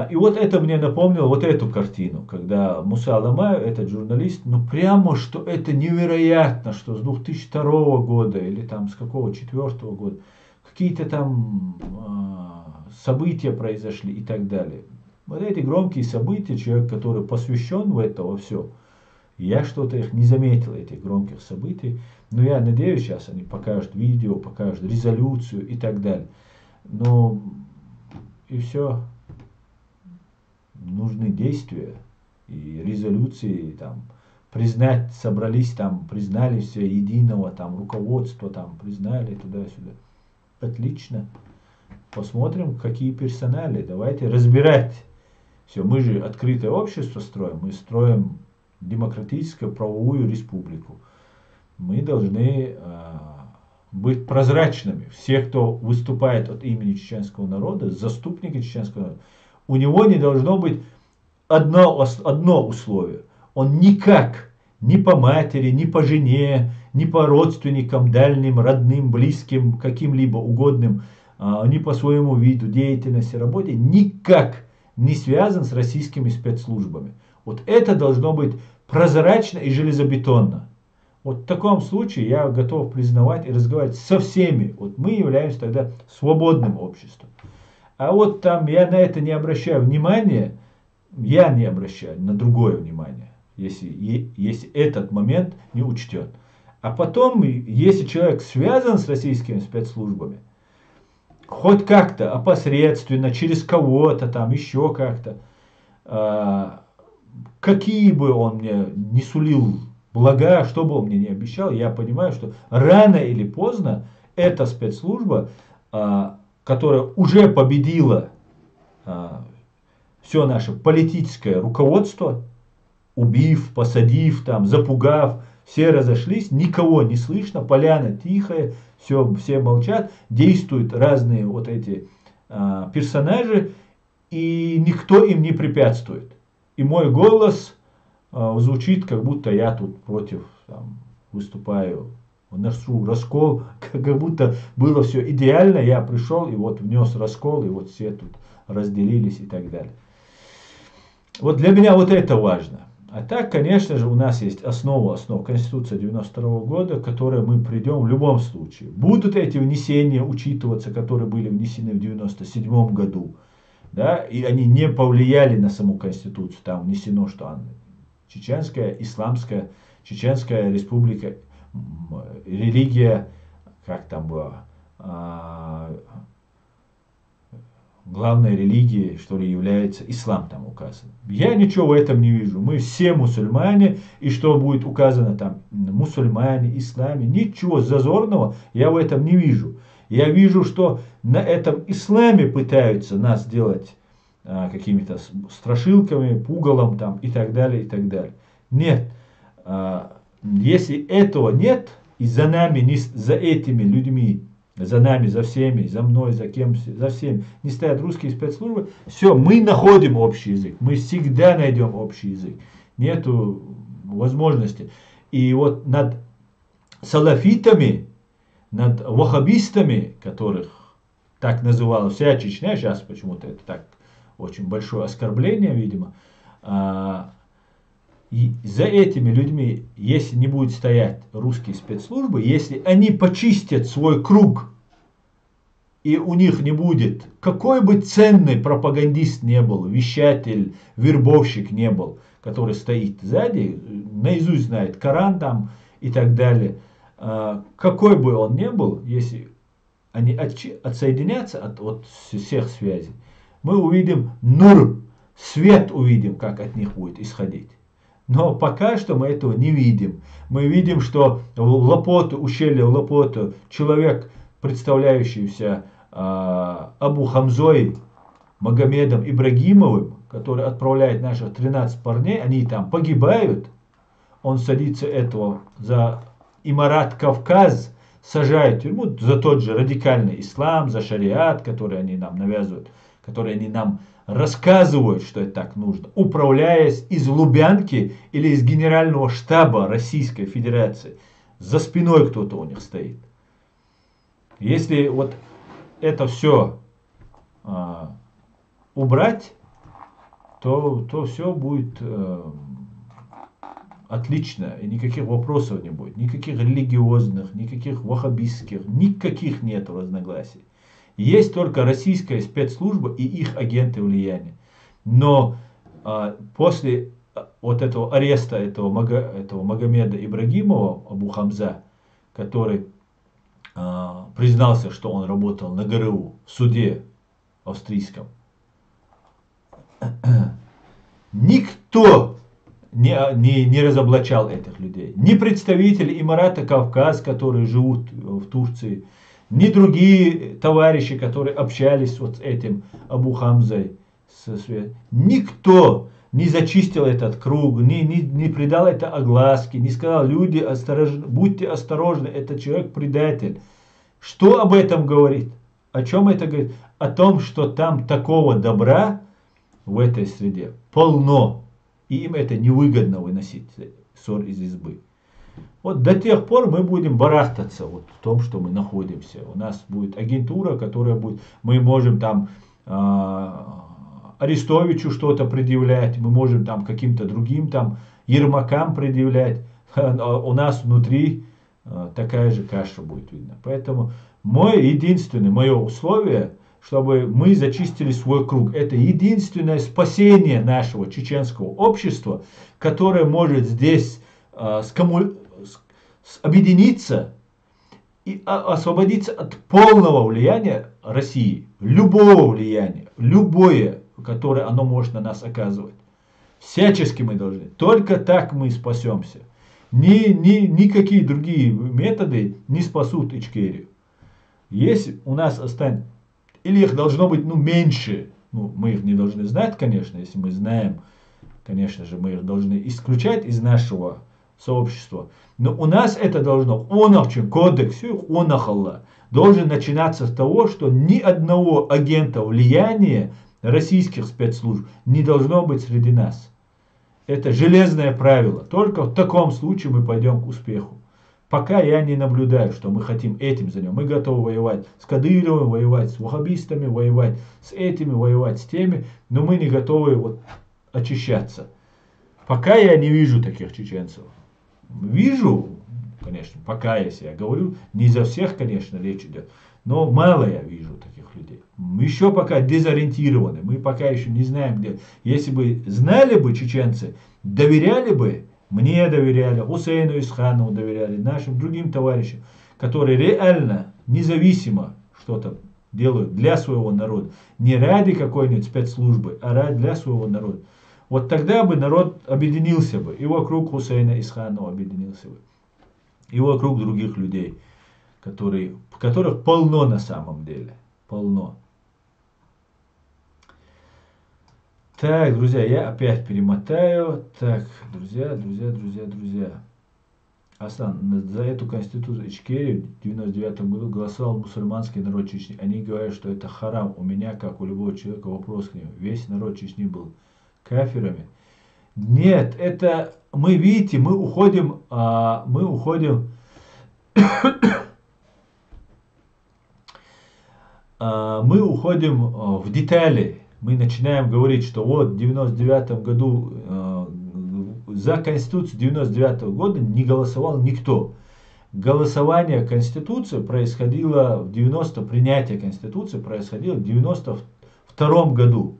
И вот это мне напомнило вот эту картину, когда Муса Ламаев, этот журналист, ну прямо, что это невероятно, что с 2002 года или там с какого 2004 года какие-то там события произошли и так далее. Вот эти громкие события, человек, который посвящен в это во все, я что-то их не заметил, этих громких событий, но я надеюсь, сейчас они покажут видео, покажут резолюцию и так далее. Но и все. Нужны действия и резолюции, там, признать, собрались там, признали все единого, там, руководство, там, признали туда-сюда. Отлично. Посмотрим, какие персонали. Давайте разбирать. Все, мы же открытое общество строим, мы строим демократическую правовую республику. Мы должны быть прозрачными. Все, кто выступает от имени чеченского народа, заступники чеченского народа, у него не должно быть одно условие. Он никак ни по матери, ни по жене, ни по родственникам, дальним, родным, близким, каким-либо угодным, ни по своему виду, деятельности, работе, никак не связан с российскими спецслужбами. Вот это должно быть прозрачно и железобетонно. Вот в таком случае я готов признавать и разговаривать со всеми. Вот мы являемся тогда свободным обществом. А вот там я на это не обращаю внимания, я не обращаю на другое внимание, если этот момент не учтен. А потом, если человек связан с российскими спецслужбами, хоть как-то опосредственно, через кого-то там, еще как-то, какие бы он мне не сулил блага, что бы он мне не обещал, я понимаю, что рано или поздно эта спецслужба, которая уже победила все наше политическое руководство, убив, посадив, там, запугав, все разошлись, никого не слышно, поляна тихая, все молчат, действуют разные вот эти персонажи, и никто им не препятствует. И мой голос звучит, как будто я тут против выступаю, вношу раскол, как будто было все идеально, я пришел и вот внес раскол, и вот все тут разделились и так далее. Вот для меня вот это важно. А так, конечно же, у нас есть основа Конституция 92 года, к которой мы придем в любом случае. Будут эти внесения учитываться, которые были внесены в 97 году, да, и они не повлияли на саму Конституцию. Там внесено, что Чеченская, Исламская, Чеченская республика, религия, как там было, главной религией, что ли, является ислам, там указано. Я ничего в этом не вижу. Мы все мусульмане, и что будет указано там, мусульмане, исламе, ничего зазорного я в этом не вижу. Я вижу, что на этом исламе пытаются нас делать какими-то страшилками, пугалом там, и так далее, и так далее. Нет. Если этого нет, и за нами, за этими людьми, за нами, за всеми, за мной, за кем, за всеми не стоят русские спецслужбы, все, мы находим общий язык. Мы всегда найдем общий язык. Нету возможности. И вот над салафитами, над ваххабистами, которых так называла вся Чечня, сейчас почему-то это так очень большое оскорбление, видимо, и за этими людьми, если не будет стоять русские спецслужбы, если они почистят свой круг, и у них не будет, какой бы ценный пропагандист не был, вещатель, вербовщик не был, который стоит сзади, наизусть знает Коран там и так далее, какой бы он ни был, если они отсоединятся от всех связей, мы увидим нур, свет увидим, как от них будет исходить. Но пока что мы этого не видим. Мы видим, что в Лапоту, ущелье Лапоту, человек, представляющийся Абу Хамзой Магомедом Ибрагимовым, который отправляет наших 13 парней, они там погибают. Он садится этого за Имарат Кавказ, сажает в тюрьму за тот же радикальный ислам, за шариат, который они нам навязывают, который они нам рассказывают, что это так нужно, управляясь из Лубянки или из Генерального штаба Российской Федерации. За спиной кто-то у них стоит. Если вот это все убрать, то все будет отлично, и никаких вопросов не будет, никаких религиозных, никаких ваххабистских, никаких нет разногласий. Есть только российская спецслужба и их агенты влияния. Но после вот этого ареста этого Магомеда Ибрагимова, Абу Хамза, который признался, что он работал на ГРУ в суде австрийском, никто не разоблачал этих людей. Ни представители Имарата Кавказ, которые живут в Турции, ни другие товарищи, которые общались вот с этим Абу Хамзой. Никто не зачистил этот круг, не придал это огласки, не сказал: люди, будьте осторожны, этот человек предатель. Что об этом говорит? О чем это говорит? О том, что там такого добра в этой среде полно. И им это невыгодно выносить ссор из избы. Вот до тех пор мы будем барахтаться вот в том, что мы находимся. У нас будет агентура, которая будет, мы можем там Арестовичу что-то предъявлять, мы можем там каким-то другим там Ермакам предъявлять. У нас внутри такая же каша будет видно. Поэтому мое условие, чтобы мы зачистили свой круг. Это единственное спасение нашего чеченского общества, которое может здесь объединиться и освободиться от полного влияния России. Любого влияния, любое, которое оно может на нас оказывать. Всячески мы должны. Только так мы спасемся. Никакие другие методы не спасут Ичкерию. Если у нас останется, или их должно быть меньше, мы их не должны знать, конечно, если мы знаем, конечно же, мы их должны исключать из нашего сообщества. Но у нас это должно, кодекс, должен начинаться с того, что ни одного агента влияния российских спецслужб не должно быть среди нас. Это железное правило. Только в таком случае мы пойдем к успеху. Пока я не наблюдаю, что мы хотим этим заняться. Мы готовы воевать с Кадыровым, воевать с ваххабистами, воевать с этими, воевать с теми, но мы не готовы очищаться. Пока я не вижу таких чеченцев. Вижу, конечно, пока, если я говорю, не за всех, конечно, речь идет, но мало я вижу таких людей. Мы еще пока дезориентированы, мы пока еще не знаем, где. Если бы знали бы чеченцы, доверяли бы, мне доверяли, Хусейну Исханову доверяли, нашим другим товарищам, которые реально, независимо что-то делают для своего народа, не ради какой-нибудь спецслужбы, а для своего народа. Вот тогда бы народ объединился бы, и вокруг Хусейна Исханова объединился бы, и вокруг других людей, которых полно на самом деле, полно. Так, друзья, я опять перемотаю. Так, друзья. Аслан, за эту конституцию Ичкерии в 99 году голосовал мусульманский народ Чечни. Они говорят, что это харам. У меня, как у любого человека, вопрос к ним. Весь народ Чечни был кафирами. Нет, это мы, видите, мы уходим в детали. Мы начинаем говорить, что вот в 99 году за Конституцию 99 года не голосовал никто. Голосование Конституции происходило принятие Конституции происходило в 92 году.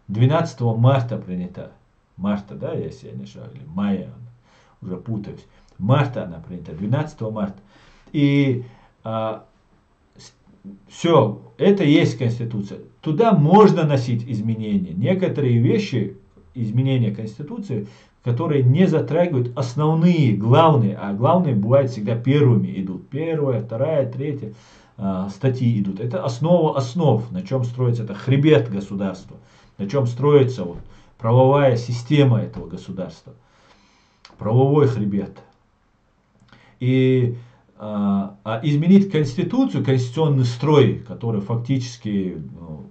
12 марта принята. Марта, да, если я не ошибаюсь, или мая, уже путаюсь. Марта она принята, 12 марта. И все, это есть Конституция. Туда можно носить изменения. Некоторые вещи, изменения Конституции, которые не затрагивают основные, главные, а главные бывают всегда первыми идут. Первая, вторая, третья статьи идут. Это основа основ, на чем строится, это хребет государства, на чем строится правовая система этого государства. Правовой хребет. И изменить Конституцию, конституционный строй, который фактически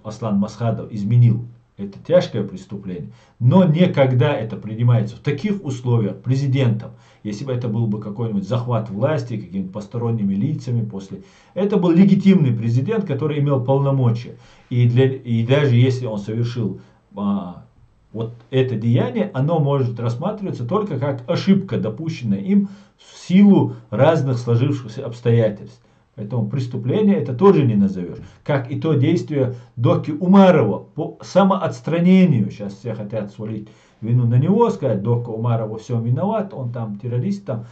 Аслан Масхадов изменил, это тяжкое преступление. Но никогда это принимается в таких условиях президентом, если бы это был бы какой-нибудь захват власти, какими-то посторонними лицами после. Это был легитимный президент, который имел полномочия. И даже если он совершил вот это деяние, оно может рассматриваться только как ошибка, допущенная им в силу разных сложившихся обстоятельств. Поэтому преступление это тоже не назовешь. Как и то действие Доки Умарова по самоотстранению. Сейчас все хотят свалить вину на него, сказать, Дока Умаров во всем виноват, он там террорист, там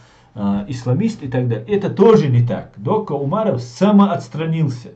исламист и так далее. Это тоже не так. Дока Умаров самоотстранился,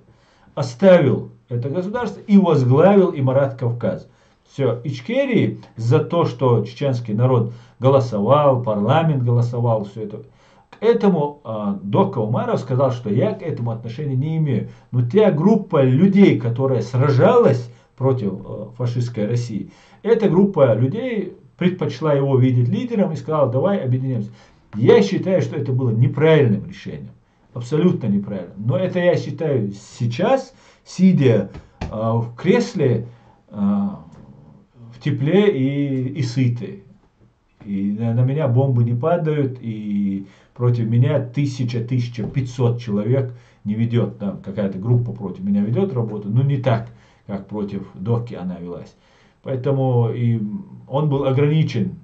оставил это государство и возглавил Имарат Кавказ. Все, Ичкерии за то, что чеченский народ голосовал, парламент голосовал, все это. К этому Дока Умаров сказал, что я к этому отношения не имею. Но та группа людей, которая сражалась против фашистской России, эта группа людей предпочла его видеть лидером и сказала, давай объединимся. Я считаю, что это было неправильным решением. Абсолютно неправильным. Но это я считаю сейчас, сидя в кресле, в тепле и сыты. И на меня бомбы не падают, и против меня 1000-1500 человек не ведет, там какая-то группа против меня ведет работу, но не так, как против Доки она велась. Поэтому и он был ограничен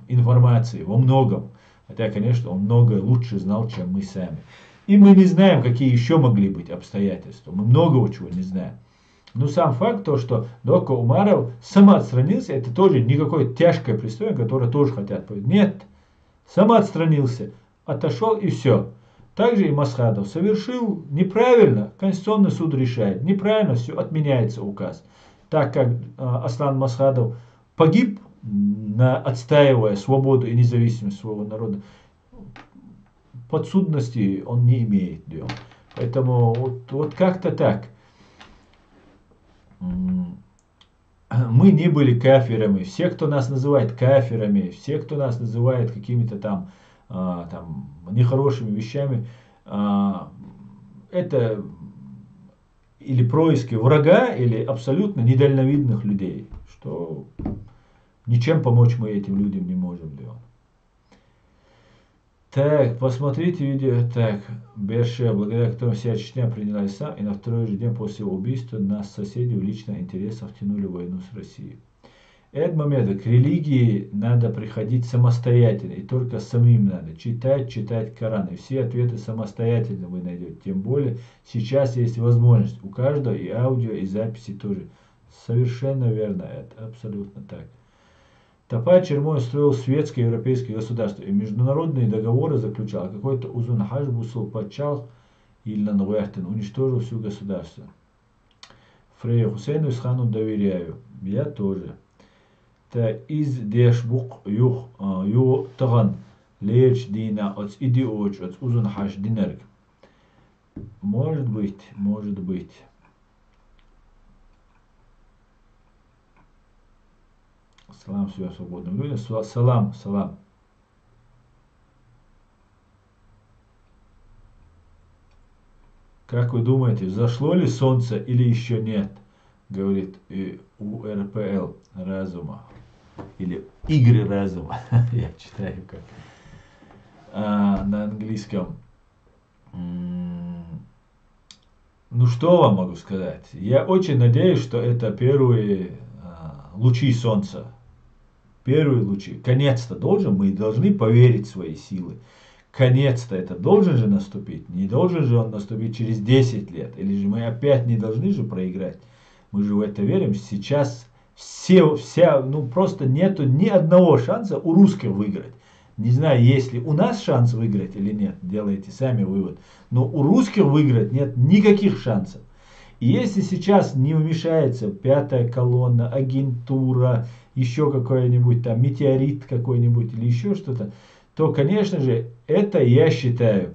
информацией во многом. Хотя, конечно, он многое лучше знал, чем мы сами. И мы не знаем, какие еще могли быть обстоятельства. Мы многого чего не знаем. Но сам факт, то, что Дока Умаров самоотстранился, это тоже никакое тяжкое преступление, которое тоже хотят powiedziать. Нет, самоотстранился, отошел и все. Также и Масхадов совершил неправильно, Конституционный суд решает, неправильно, все, отменяется указ. Так как Аслан Масхадов погиб, отстаивая свободу и независимость своего народа, подсудности он не имеет. Поэтому вот как-то так. Мы не были кафирами. Все, кто нас называет кафирами, все, кто нас называет какими-то там нехорошими вещами, это или происки врага, или абсолютно недальновидных людей, что ничем помочь мы этим людям не можем. Так, посмотрите видео. Так, Берше, благодаря которому вся Чечня приняла ислам, и на второй же день после его убийства нас соседи в личных интересах втянули в войну с Россией. Этот момент, к религии надо приходить самостоятельно, и только самим надо читать Коран, и все ответы самостоятельно вы найдете. Тем более, сейчас есть возможность у каждого, и аудио, и записи тоже. Совершенно верно, это абсолютно так. Топай Чермой строил светское европейское государство и международные договоры заключал. Какой-то Узун Хаш Бусул Пачал или Нангуэртен уничтожил всю государство. Фрея Хусейну Исхану доверяю. Я тоже. Та из Дешбук Юх Таган Леч Дина от Идиоч от Узун Хаш Динерг. Может быть, может быть. Салам всем свободным людям. Салам, салам. Как вы думаете, взошло ли солнце или еще нет? Говорит УРПЛ разума. Или игры разума. Я читаю как. На английском. Ну что вам могу сказать? Я очень надеюсь, что это первые лучи солнца. Первые лучи. Конец-то мы должны поверить в свои силы. Конец-то это должен же наступить. Не должен же он наступить через 10 лет. Или же мы опять не должны же проиграть. Мы же в это верим. Сейчас просто нету ни одного шанса у русских выиграть. Не знаю, есть ли у нас шанс выиграть или нет. Делайте сами вывод. Но у русских выиграть нет никаких шансов. И если сейчас не вмешается пятая колонна, агентура, еще какой-нибудь там метеорит какой-нибудь или еще что-то, то, конечно же, это, я считаю,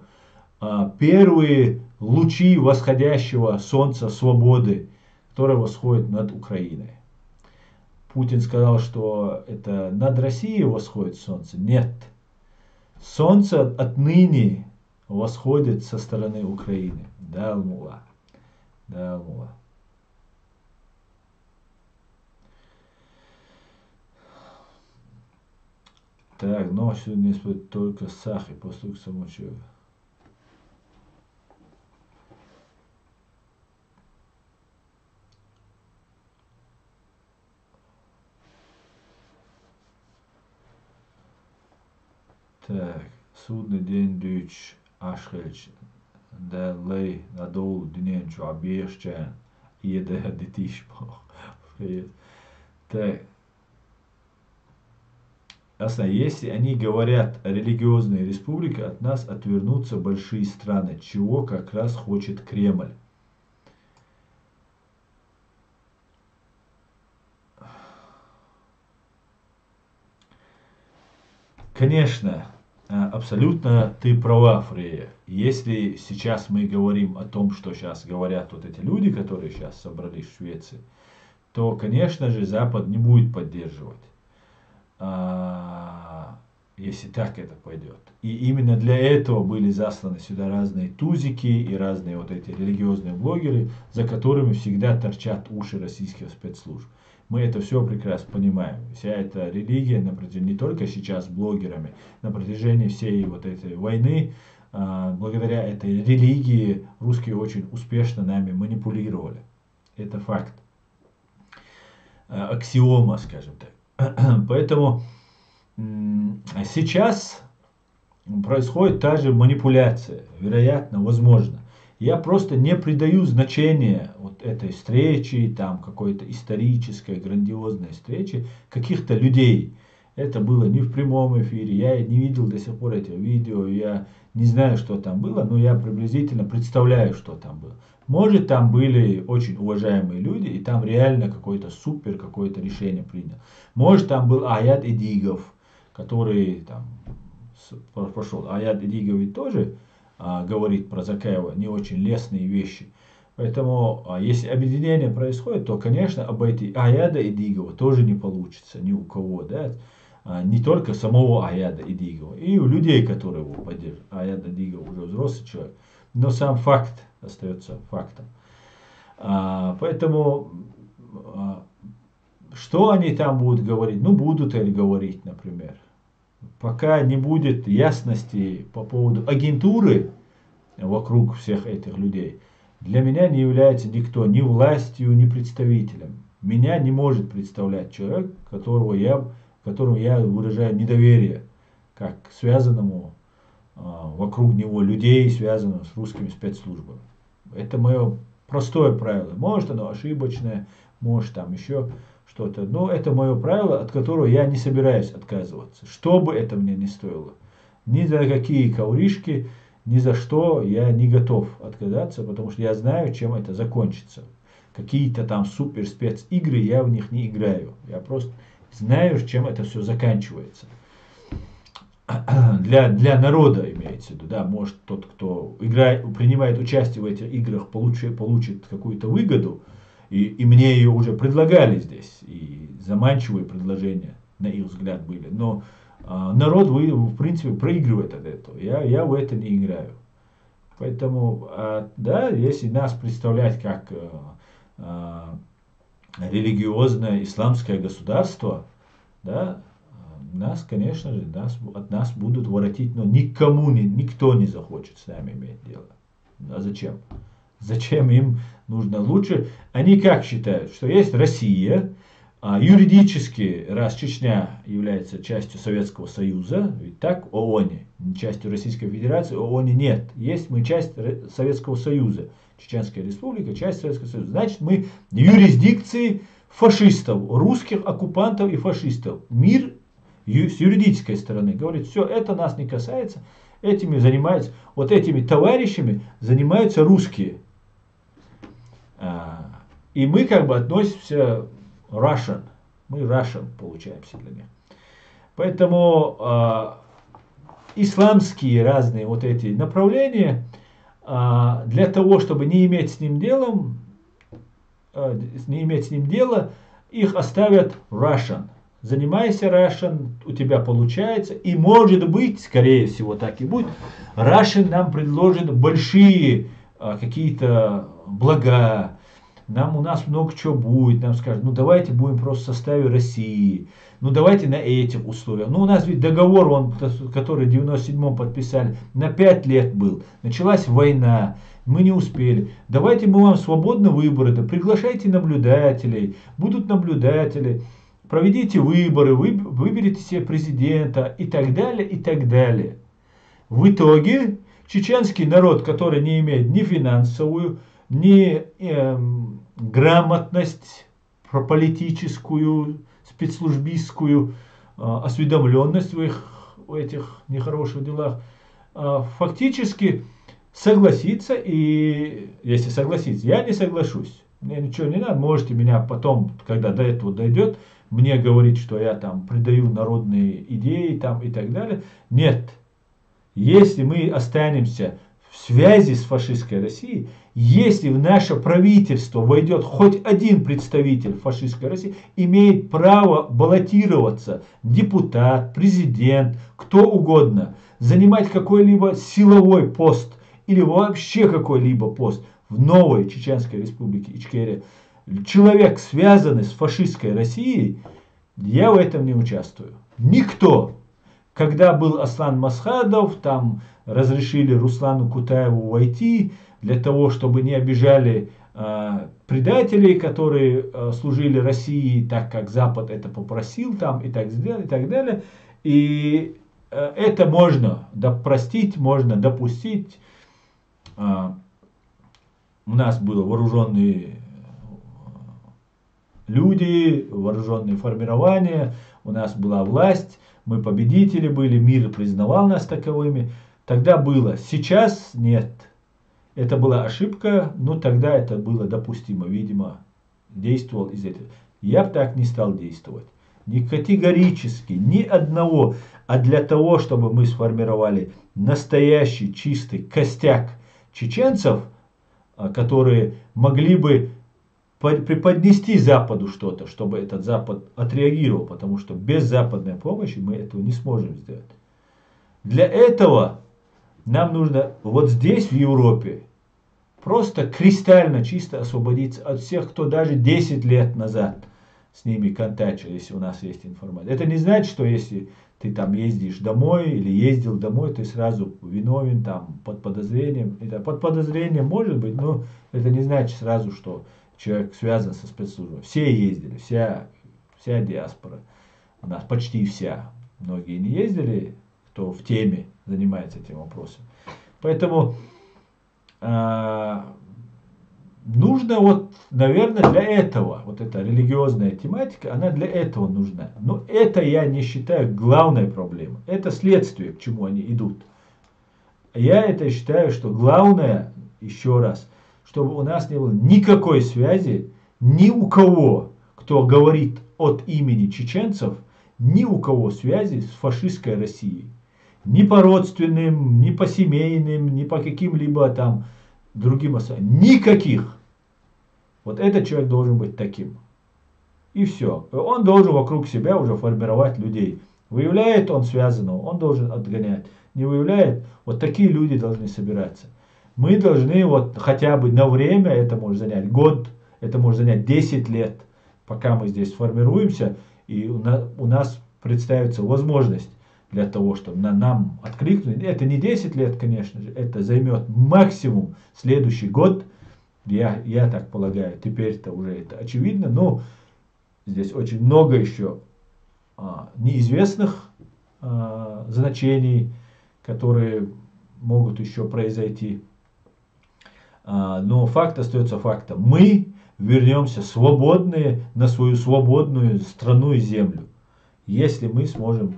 первые лучи восходящего солнца свободы, которое восходит над Украиной. Путин сказал, что это над Россией восходит солнце. Нет. Солнце отныне восходит со стороны Украины. Да, Алмула. Да, Алмула. Так, ночью не спит только Сахи, постук самочуя. Так, судный день дүйч ашхельч, да лей надолу дненчу обещан, еда детиш. Так. Ясно, если они говорят о религиозной республике, от нас отвернутся большие страны, чего как раз хочет Кремль. Конечно, абсолютно ты права, Фрея. Если сейчас мы говорим о том, что сейчас говорят вот эти люди, которые сейчас собрались в Швеции, то, конечно же, Запад не будет поддерживать. Если так это пойдет. И именно для этого были засланы сюда разные тузики и разные вот эти религиозные блогеры, за которыми всегда торчат уши российских спецслужб. Мы это все прекрасно понимаем. Вся эта религия, не только сейчас блогерами, на протяжении всей вот этой войны, благодаря этой религии русские очень успешно нами манипулировали. Это факт. Аксиома, скажем так. Поэтому сейчас происходит та же манипуляция, вероятно, возможно. Я просто не придаю значения вот этой встрече, там какой-то исторической, грандиозной встрече каких-то людей. Это было не в прямом эфире, я не видел до сих пор этих видео, я не знаю, что там было, но я приблизительно представляю, что там было. Может, там были очень уважаемые люди, и там реально какое-то супер какое-то решение принял. Может, там был Аят Эдигов, который там пошел. Аят Эдигов ведь тоже говорит про Закаева не очень лестные вещи. Поэтому, если объединение происходит, то, конечно, обойти Аяда Эдигова тоже не получится ни у кого, да? Не только самого Аяда Эдигова, и у людей, которые его поддерживают. Аяд Эдигов уже взрослый человек, но сам факт остается фактом. Поэтому, что они там будут говорить? Ну, будут ли говорить, например. Пока не будет ясности по поводу агентуры вокруг всех этих людей, для меня не является никто ни властью, ни представителем. Меня не может представлять человек, которому я выражаю недоверие, как связанному вокруг него людей, связанным с русскими спецслужбами. Это мое простое правило. Может оно ошибочное, может там еще что-то. Но это мое правило, от которого я не собираюсь отказываться. Что бы это мне ни стоило. Ни за какие ковришки, ни за что я не готов отказаться, потому что я знаю, чем это закончится. Какие-то там супер специгры, я в них не играю. Я просто знаю, чем это все заканчивается. Для народа имеется в виду, да, может тот, кто принимает участие в этих играх, получит какую-то выгоду, и мне ее уже предлагали здесь, и заманчивые предложения, на их взгляд, были, но народ, в принципе, проигрывает от этого, я в это не играю. Поэтому, да, если нас представлять как религиозное исламское государство, да, нас, конечно же, от нас будут воротить, но никто не захочет с нами иметь дело. А зачем? Зачем им нужно лучше? Они как считают, что есть Россия, юридически, раз Чечня является частью Советского Союза, ведь так, ООН, частью Российской Федерации, ООН нет. Есть мы часть Советского Союза, Чеченская Республика, часть Советского Союза. Значит, мы в юрисдикции фашистов, русских оккупантов и фашистов. Мир с юридической стороны говорит, все, это нас не касается, этими товарищами занимаются русские. И мы как бы относимся Russian, мы Russian получаемся для них. Поэтому исламские разные вот эти направления, для того, чтобы не иметь с ним дела, их оставят Russian. Занимайся Russian, у тебя получается, и может быть, скорее всего так и будет, Russian нам предложит большие какие-то блага, у нас много чего будет, нам скажут, ну давайте будем просто в составе России, ну давайте на этих условиях. Ну у нас ведь договор, который в 97-м подписали, на 5 лет был, началась война, мы не успели, давайте мы вам свободно выборы, приглашайте наблюдателей, будут наблюдатели, проведите выборы, выберите себе президента и так далее, и так далее. В итоге чеченский народ, который не имеет ни финансовую, ни грамотность политическую, спецслужбистскую, осведомленность в этих нехороших делах, фактически согласится, и если согласится, я не соглашусь. Мне ничего не надо, можете меня потом, когда до этого дойдет, мне говорить, что я там предаю народные идеи там, и так далее. Нет. Если мы останемся в связи с фашистской Россией, если в наше правительство войдет хоть один представитель фашистской России, имеет право баллотироваться депутат, президент, кто угодно, занимать какой-либо силовой пост или вообще какой-либо пост в новой Чеченской Республике Ичкерия, человек, связанный с фашистской Россией, я в этом не участвую. Никто. Когда был Аслан Масхадов, там разрешили Руслану Кутаеву войти, для того, чтобы не обижали предателей, которые служили России, так как Запад это попросил, там, и так далее, и так далее. И это можно простить, можно допустить. У нас были вооруженные люди, вооруженные формирования, у нас была власть, мы победители были, мир признавал нас таковыми. Тогда было, сейчас нет. Это была ошибка, но тогда это было допустимо, видимо, действовал из этого. Я бы так не стал действовать. Ни категорически, ни одного. А для того, чтобы мы сформировали настоящий чистый костяк чеченцев, которые могли бы преподнести Западу что-то, чтобы этот Запад отреагировал, потому что без западной помощи мы этого не сможем сделать. Для этого нам нужно вот здесь, в Европе, просто кристально чисто освободиться от всех, кто даже 10 лет назад с ними контачил, если у нас есть информация. Это не значит, что если ты там ездишь домой или ездил домой, ты сразу виновен там под подозрением. Это под подозрением может быть, но это не значит сразу, что человек связан со спецслужбой. Все ездили, вся диаспора. У нас почти вся. Многие не ездили, кто в теме занимается этим вопросом. Поэтому нужно вот, наверное, для этого, вот эта религиозная тематика, она для этого нужна. Но это я не считаю главной проблемой. Это следствие, к чему они идут. Я это считаю, что главное, еще раз, чтобы у нас не было никакой связи ни у кого, кто говорит от имени чеченцев, ни у кого связи с фашистской Россией. Ни по родственным, ни по семейным, ни по каким-либо там другим особям. Никаких. Вот этот человек должен быть таким. И все. Он должен вокруг себя уже формировать людей. Выявляет он связанного, он должен отгонять. Не выявляет, вот такие люди должны собираться. Мы должны вот хотя бы на время, это может занять год, это может занять 10 лет, пока мы здесь формируемся, и у нас представится возможность для того, чтобы нам откликнуть. Это не 10 лет, конечно же, это займет максимум следующий год, я так полагаю, теперь-то уже это очевидно, но здесь очень много еще неизвестных значений, которые могут еще произойти. Но факт остается фактом. Мы вернемся свободные на свою свободную страну и землю, если мы сможем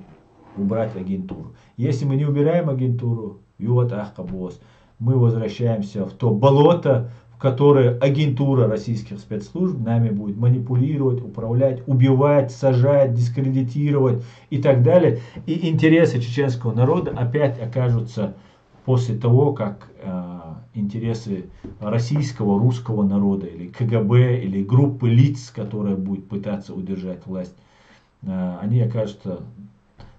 убрать агентуру. Если мы не убираем агентуру, мы возвращаемся в то болото, в которое агентура российских спецслужб нами будет манипулировать, управлять, убивать, сажать, дискредитировать и так далее. И интересы чеченского народа опять окажутся после того, как интересы российского, русского народа, или КГБ, или группы лиц, которая будет пытаться удержать власть, они окажутся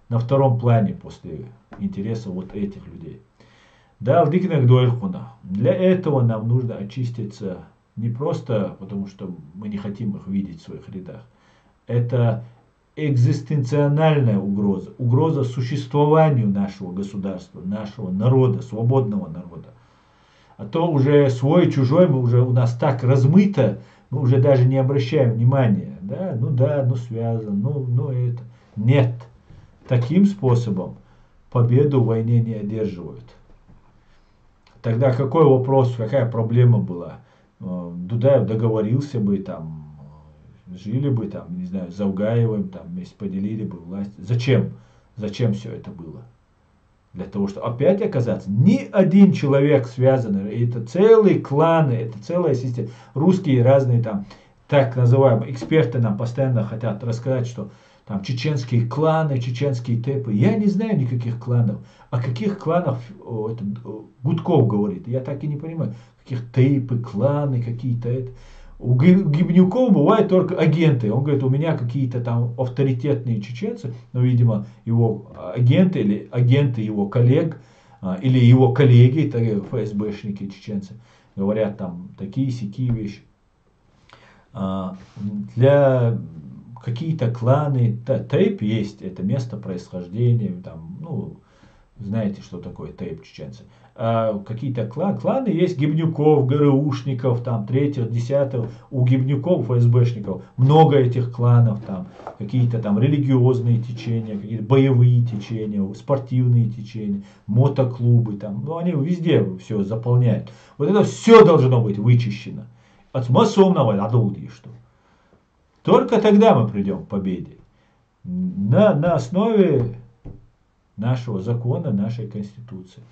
на втором плане после интересов вот этих людей. Для этого нам нужно очиститься не просто потому, что мы не хотим их видеть в своих рядах. Это экзистенциональная угроза, угроза существованию нашего государства, нашего народа, свободного народа. А то уже свой, чужой, у нас так размыто, мы уже даже не обращаем внимания. Да, связан, это. Нет. Таким способом победу в войне не одерживают. Тогда какой вопрос, какая проблема была? Дудаев договорился бы, там, жили бы, там, не знаю, с Завгаевым, там, вместе поделили бы власть. Зачем? Зачем все это было? Для того, чтобы опять оказаться, ни один человек связанный, это целые кланы, это целая система. Русские разные там, так называемые эксперты нам постоянно хотят рассказать, что там чеченские кланы, чеченские тэпы. Я не знаю никаких кланов. О каких кланах Гудков говорит? Я так и не понимаю. Каких тэпы, кланы какие-то. У Гибнюкова бывают только агенты. Он говорит, у меня какие-то там авторитетные чеченцы, но, видимо, его агенты или агенты его коллег, или его коллеги, ФСБшники чеченцы, говорят там такие-сякие вещи. Для какие-то кланы, тейп есть, это место происхождения, там, ну, знаете, что такое тейп чеченцы. А какие-то кланы есть Гибнюков, ГРУшников, там, 3-го, 10-го, у Гибнюков, ФСБшников, много этих кланов, там, какие-то там религиозные течения, какие-то боевые течения, спортивные течения, мотоклубы, там, ну, они везде все заполняют. Вот это все должно быть вычищено. От масонного адулди, что. Только тогда мы придем к победе. На основе нашего закона, нашей конституции.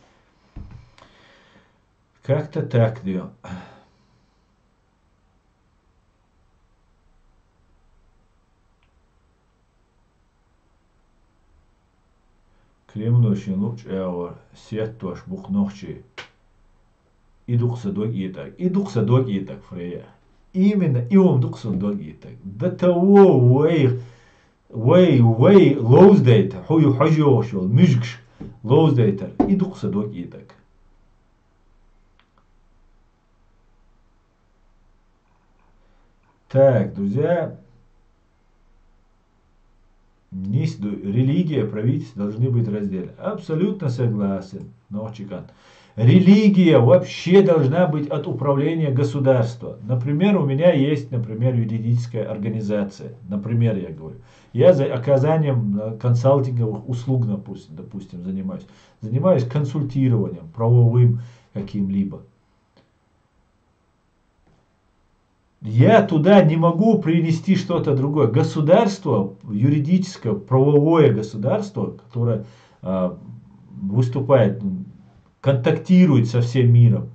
Как-то так, да. Кремль луч сет тош бухнохчи. Идухса дог итак, Фрея. Именно и он духса дог итак. До того way лоуздейт, хою хажошел, мюжгш, лоуздейтер, идухса дог итак. Так, друзья, религия, правительство должны быть разделены. Абсолютно согласен, Нохчикан. Религия вообще должна быть от управления государства. Например, у меня есть, юридическая организация. Например, я говорю. Я за оказанием консалтинговых услуг, допустим, занимаюсь. Занимаюсь консультированием правовым каким-либо. Я туда не могу принести что-то другое. Государство, юридическое, правовое государство, которое выступает, контактирует со всем миром,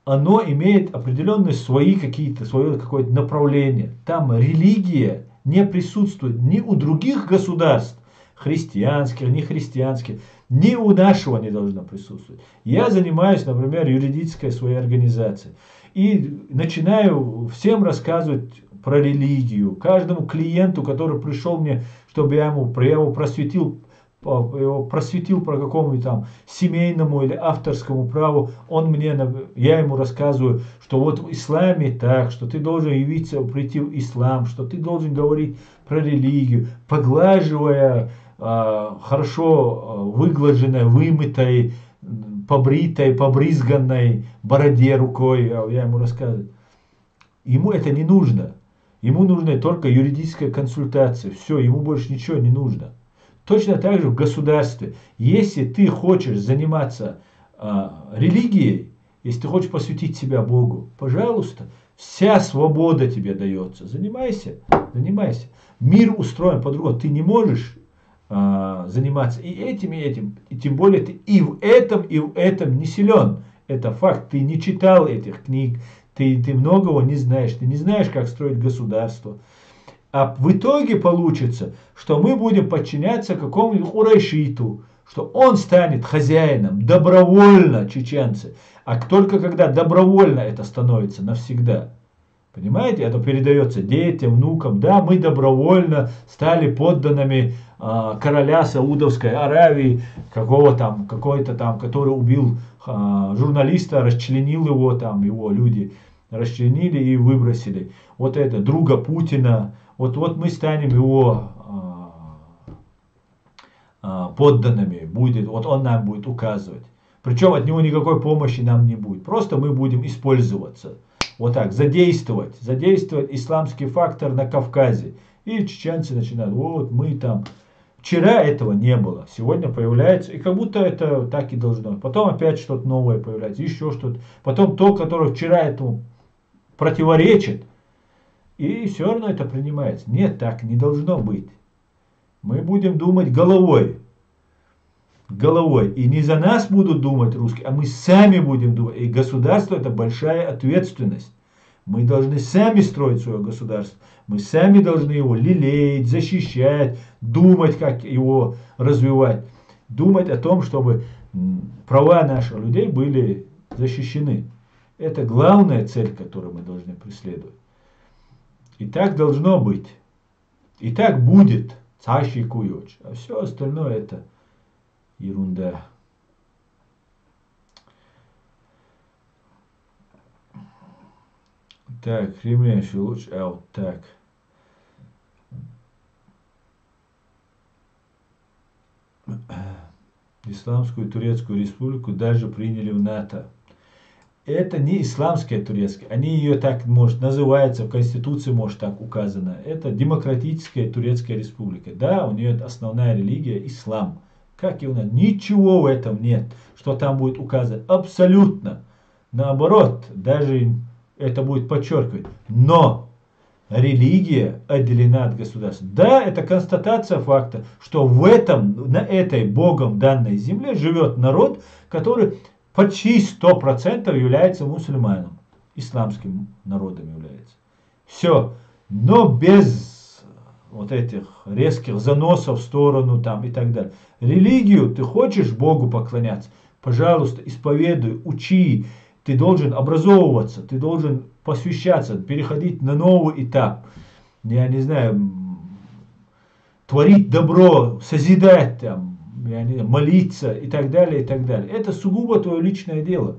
оно имеет определенные свое какое-то направление. Там религия не присутствует ни у других государств, христианских, не христианских, ни у нашего не должно присутствовать. Я занимаюсь, например, юридической своей организацией. И начинаю всем рассказывать про религию. Каждому клиенту, который пришел мне, чтобы я его просветил про какому-нибудь там семейному или авторскому праву, я ему рассказываю, что вот в исламе так, что ты должен прийти в ислам, что ты должен говорить про религию, поглаживая хорошо выглаженной, вымытой, побритой, побрызганной бороде рукой, я ему рассказываю. Ему это не нужно. Ему нужна только юридическая консультация. Все, ему больше ничего не нужно. Точно так же в государстве. Если ты хочешь заниматься религией, если ты хочешь посвятить себя Богу, пожалуйста, вся свобода тебе дается. Занимайся. Мир устроен по-другому. Ты не можешь заниматься и этим, и тем более ты и в этом не силен. Это факт. Ты не читал этих книг, ты многого не знаешь, ты не знаешь, как строить государство. А в итоге получится, что мы будем подчиняться какому-нибудь урайшиту, что он станет хозяином добровольно, чеченцы. А только когда добровольно это становится навсегда. Понимаете, это передается детям, внукам. Да, мы добровольно стали подданными короля Саудовской Аравии, какой-то там, который убил журналиста, расчленил его, его люди расчленили и выбросили. Вот это, друга Путина. Вот мы станем его подданными. Вот он нам будет указывать. Причем от него никакой помощи нам не будет. Просто мы будем использоваться. Вот так, задействовать исламский фактор на Кавказе. И чеченцы начинают, вот мы там. Вчера этого не было, сегодня появляется, и как будто это так и должно. Потом опять что-то новое появляется, еще что-то. Потом то, которое вчера этому противоречит, и все равно это принимается. Нет, так не должно быть. Мы будем думать головой. И не за нас будут думать русские, а мы сами будем думать. И государство — это большая ответственность. Мы должны сами строить свое государство. Мы сами должны его лелеять, защищать, думать, как его развивать. Думать о том, чтобы права наших людей были защищены. Это главная цель, которую мы должны преследовать. И так должно быть. И так будет. Цащий куёч. А все остальное это ерунда. Так, Кремль еще лучше. А вот так. Исламскую Турецкую Республику даже приняли в НАТО. Это не исламская турецкая. Они ее так, может, называется, в Конституции, может, так указано. Это демократическая Турецкая Республика. Да, у нее основная религия ислам. Как и у нас. Ничего в этом нет, что там будет указано. Абсолютно. Наоборот, даже это будет подчеркивать. Но религия отделена от государства. Да, это констатация факта, что на этой Богом данной земле живет народ, который почти 100% является мусульманом. Исламским народом является. Все. Но без вот этих резких заносов в сторону там и так далее. Религию ты хочешь Богу поклоняться? Пожалуйста, исповедуй, учи. Ты должен образовываться, ты должен посвящаться, переходить на новый этап. Я не знаю, творить добро, созидать, там, я не знаю, молиться и так далее, и так далее. Это сугубо твое личное дело.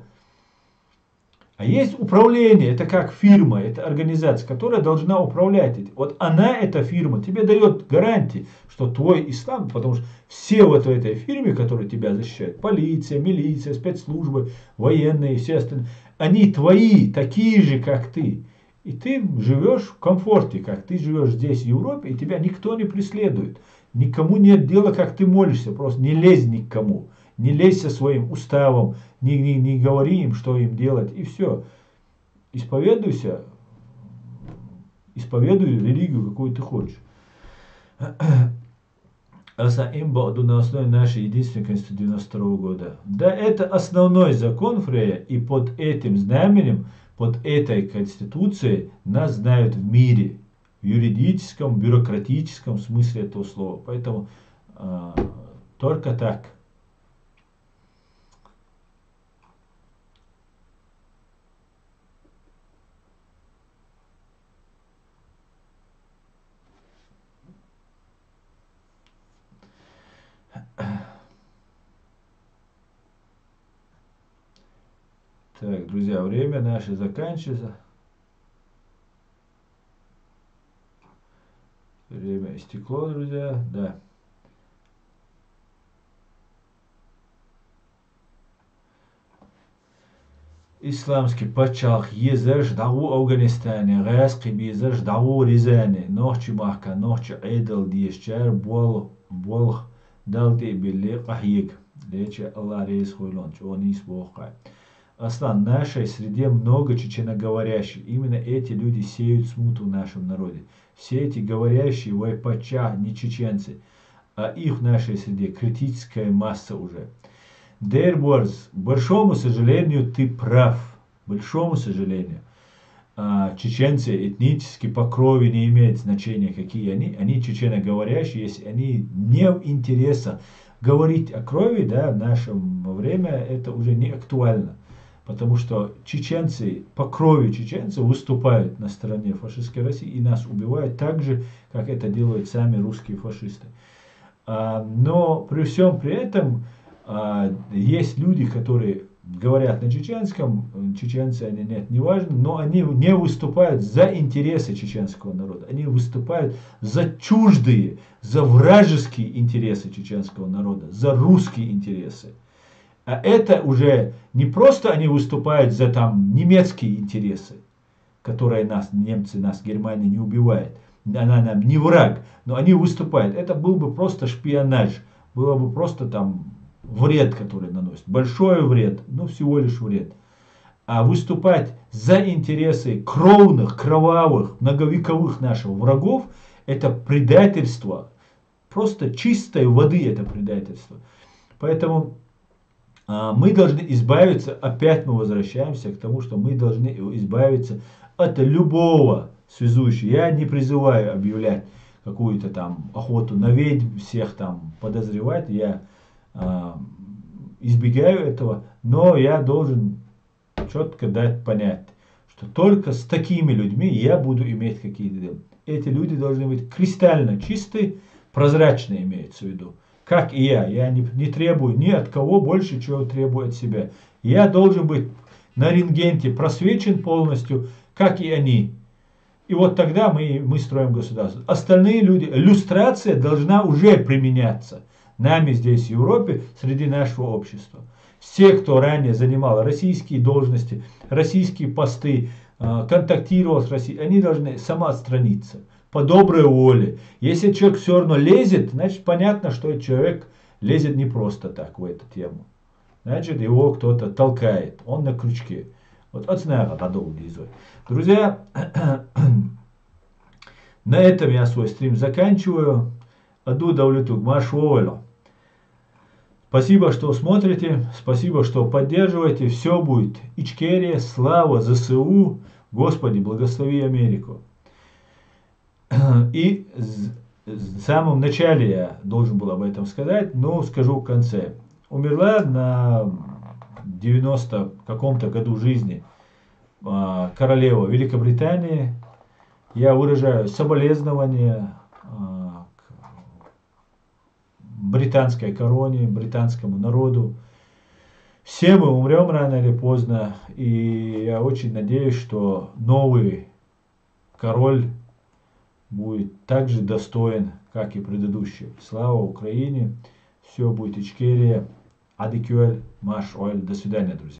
А есть управление, это как фирма, это организация, которая должна управлять этим. Вот она, эта фирма, тебе дает гарантии, что твой ислам, потому что все вот в этой фирме, которые тебя защищают, полиция, милиция, спецслужбы, военные, все остальные, они твои, такие же, как ты. И ты живешь в комфорте, как ты живешь здесь, в Европе, и тебя никто не преследует. Никому нет дела, как ты молишься, просто не лезь никому. Не лезь со своим уставом, не говори им, что им делать, и все. Исповедуйся, исповедуй религию, какую ты хочешь. На основе нашей единственной Конституции 92 года. Да, это основной закон Фрея, и под этим знаменем, под этой Конституцией нас знают в мире. В юридическом, бюрократическом смысле этого слова. Поэтому только так. Так, друзья, время наше заканчивается. Время истекло, друзья. Да. İslamski paçaq yezerş davu Afganistane, gazqi bizerş davu Rizane, nohçi mahka, nohçi aydal diyesçer, bolh dalti billi qahiyik. Лечи Аллах рейс хуйлонч, он из Бога. Аслан, в нашей среде много чеченоговорящих. Именно эти люди сеют смуту в нашем народе. Все эти говорящие вайпача не чеченцы, а их в нашей среде критическая масса уже. Дерборз, к большому сожалению, ты прав. К большому сожалению. Чеченцы этнически по крови не имеют значения, какие они. Они чеченоговорящие, если они не в интересах говорить о крови, да, в наше время это уже не актуально. Потому что чеченцы, по крови чеченцы выступают на стороне фашистской России и нас убивают так же, как это делают сами русские фашисты. Но при всем при этом есть люди, которые говорят на чеченском, чеченцы они нет, не важно, но они не выступают за интересы чеченского народа. Они выступают за чуждые, за вражеские интересы чеченского народа, за русские интересы. А это уже не просто они выступают за там немецкие интересы, которые нас, немцы, нас, Германия не убивает. Она нам не враг, но они выступают. Это был бы просто шпионаж, было бы просто там вред, который наносит. Большой вред, но всего лишь вред. А выступать за интересы кровных, кровавых, многовековых наших врагов, это предательство. Просто чистой воды это предательство. Поэтому мы должны избавиться, опять мы возвращаемся к тому, что мы должны избавиться от любого связующего. Я не призываю объявлять какую-то там охоту на ведьм, всех там подозревать. Я избегаю этого, но я должен четко дать понять, что только с такими людьми я буду иметь какие-то дела. Эти люди должны быть кристально чистые, прозрачные имеется в виду. Как и я не требую ни от кого больше, чего требую от себя. Я должен быть на рентгене просвечен полностью, как и они. И вот тогда мы строим государство. Остальные люди, люстрация должна уже применяться нами здесь, в Европе, среди нашего общества. Все, кто ранее занимал российские должности, российские посты, контактировал с Россией, они должны самоотстраниться по доброй воле. Если человек все равно лезет, значит понятно, что этот человек лезет не просто так в эту тему. Значит, его кто-то толкает, он на крючке. Вот знаю, друзья, на этом я свой стрим заканчиваю. Аду давлетук машвовело. Спасибо, что смотрите, спасибо, что поддерживаете. Все будет. Ичкерия, слава ЗСУ. Господи, благослови Америку. И в самом начале я должен был об этом сказать, но скажу в конце. Умерла на 90 каком-то году жизни королева Великобритании. Я выражаю соболезнования британской короне, британскому народу. Все мы умрем рано или поздно, и я очень надеюсь, что новый король будет так же достоин, как и предыдущий. Слава Украине! Все будет Ичкерия. Адикюэль, Маш Оэль. До свидания, друзья.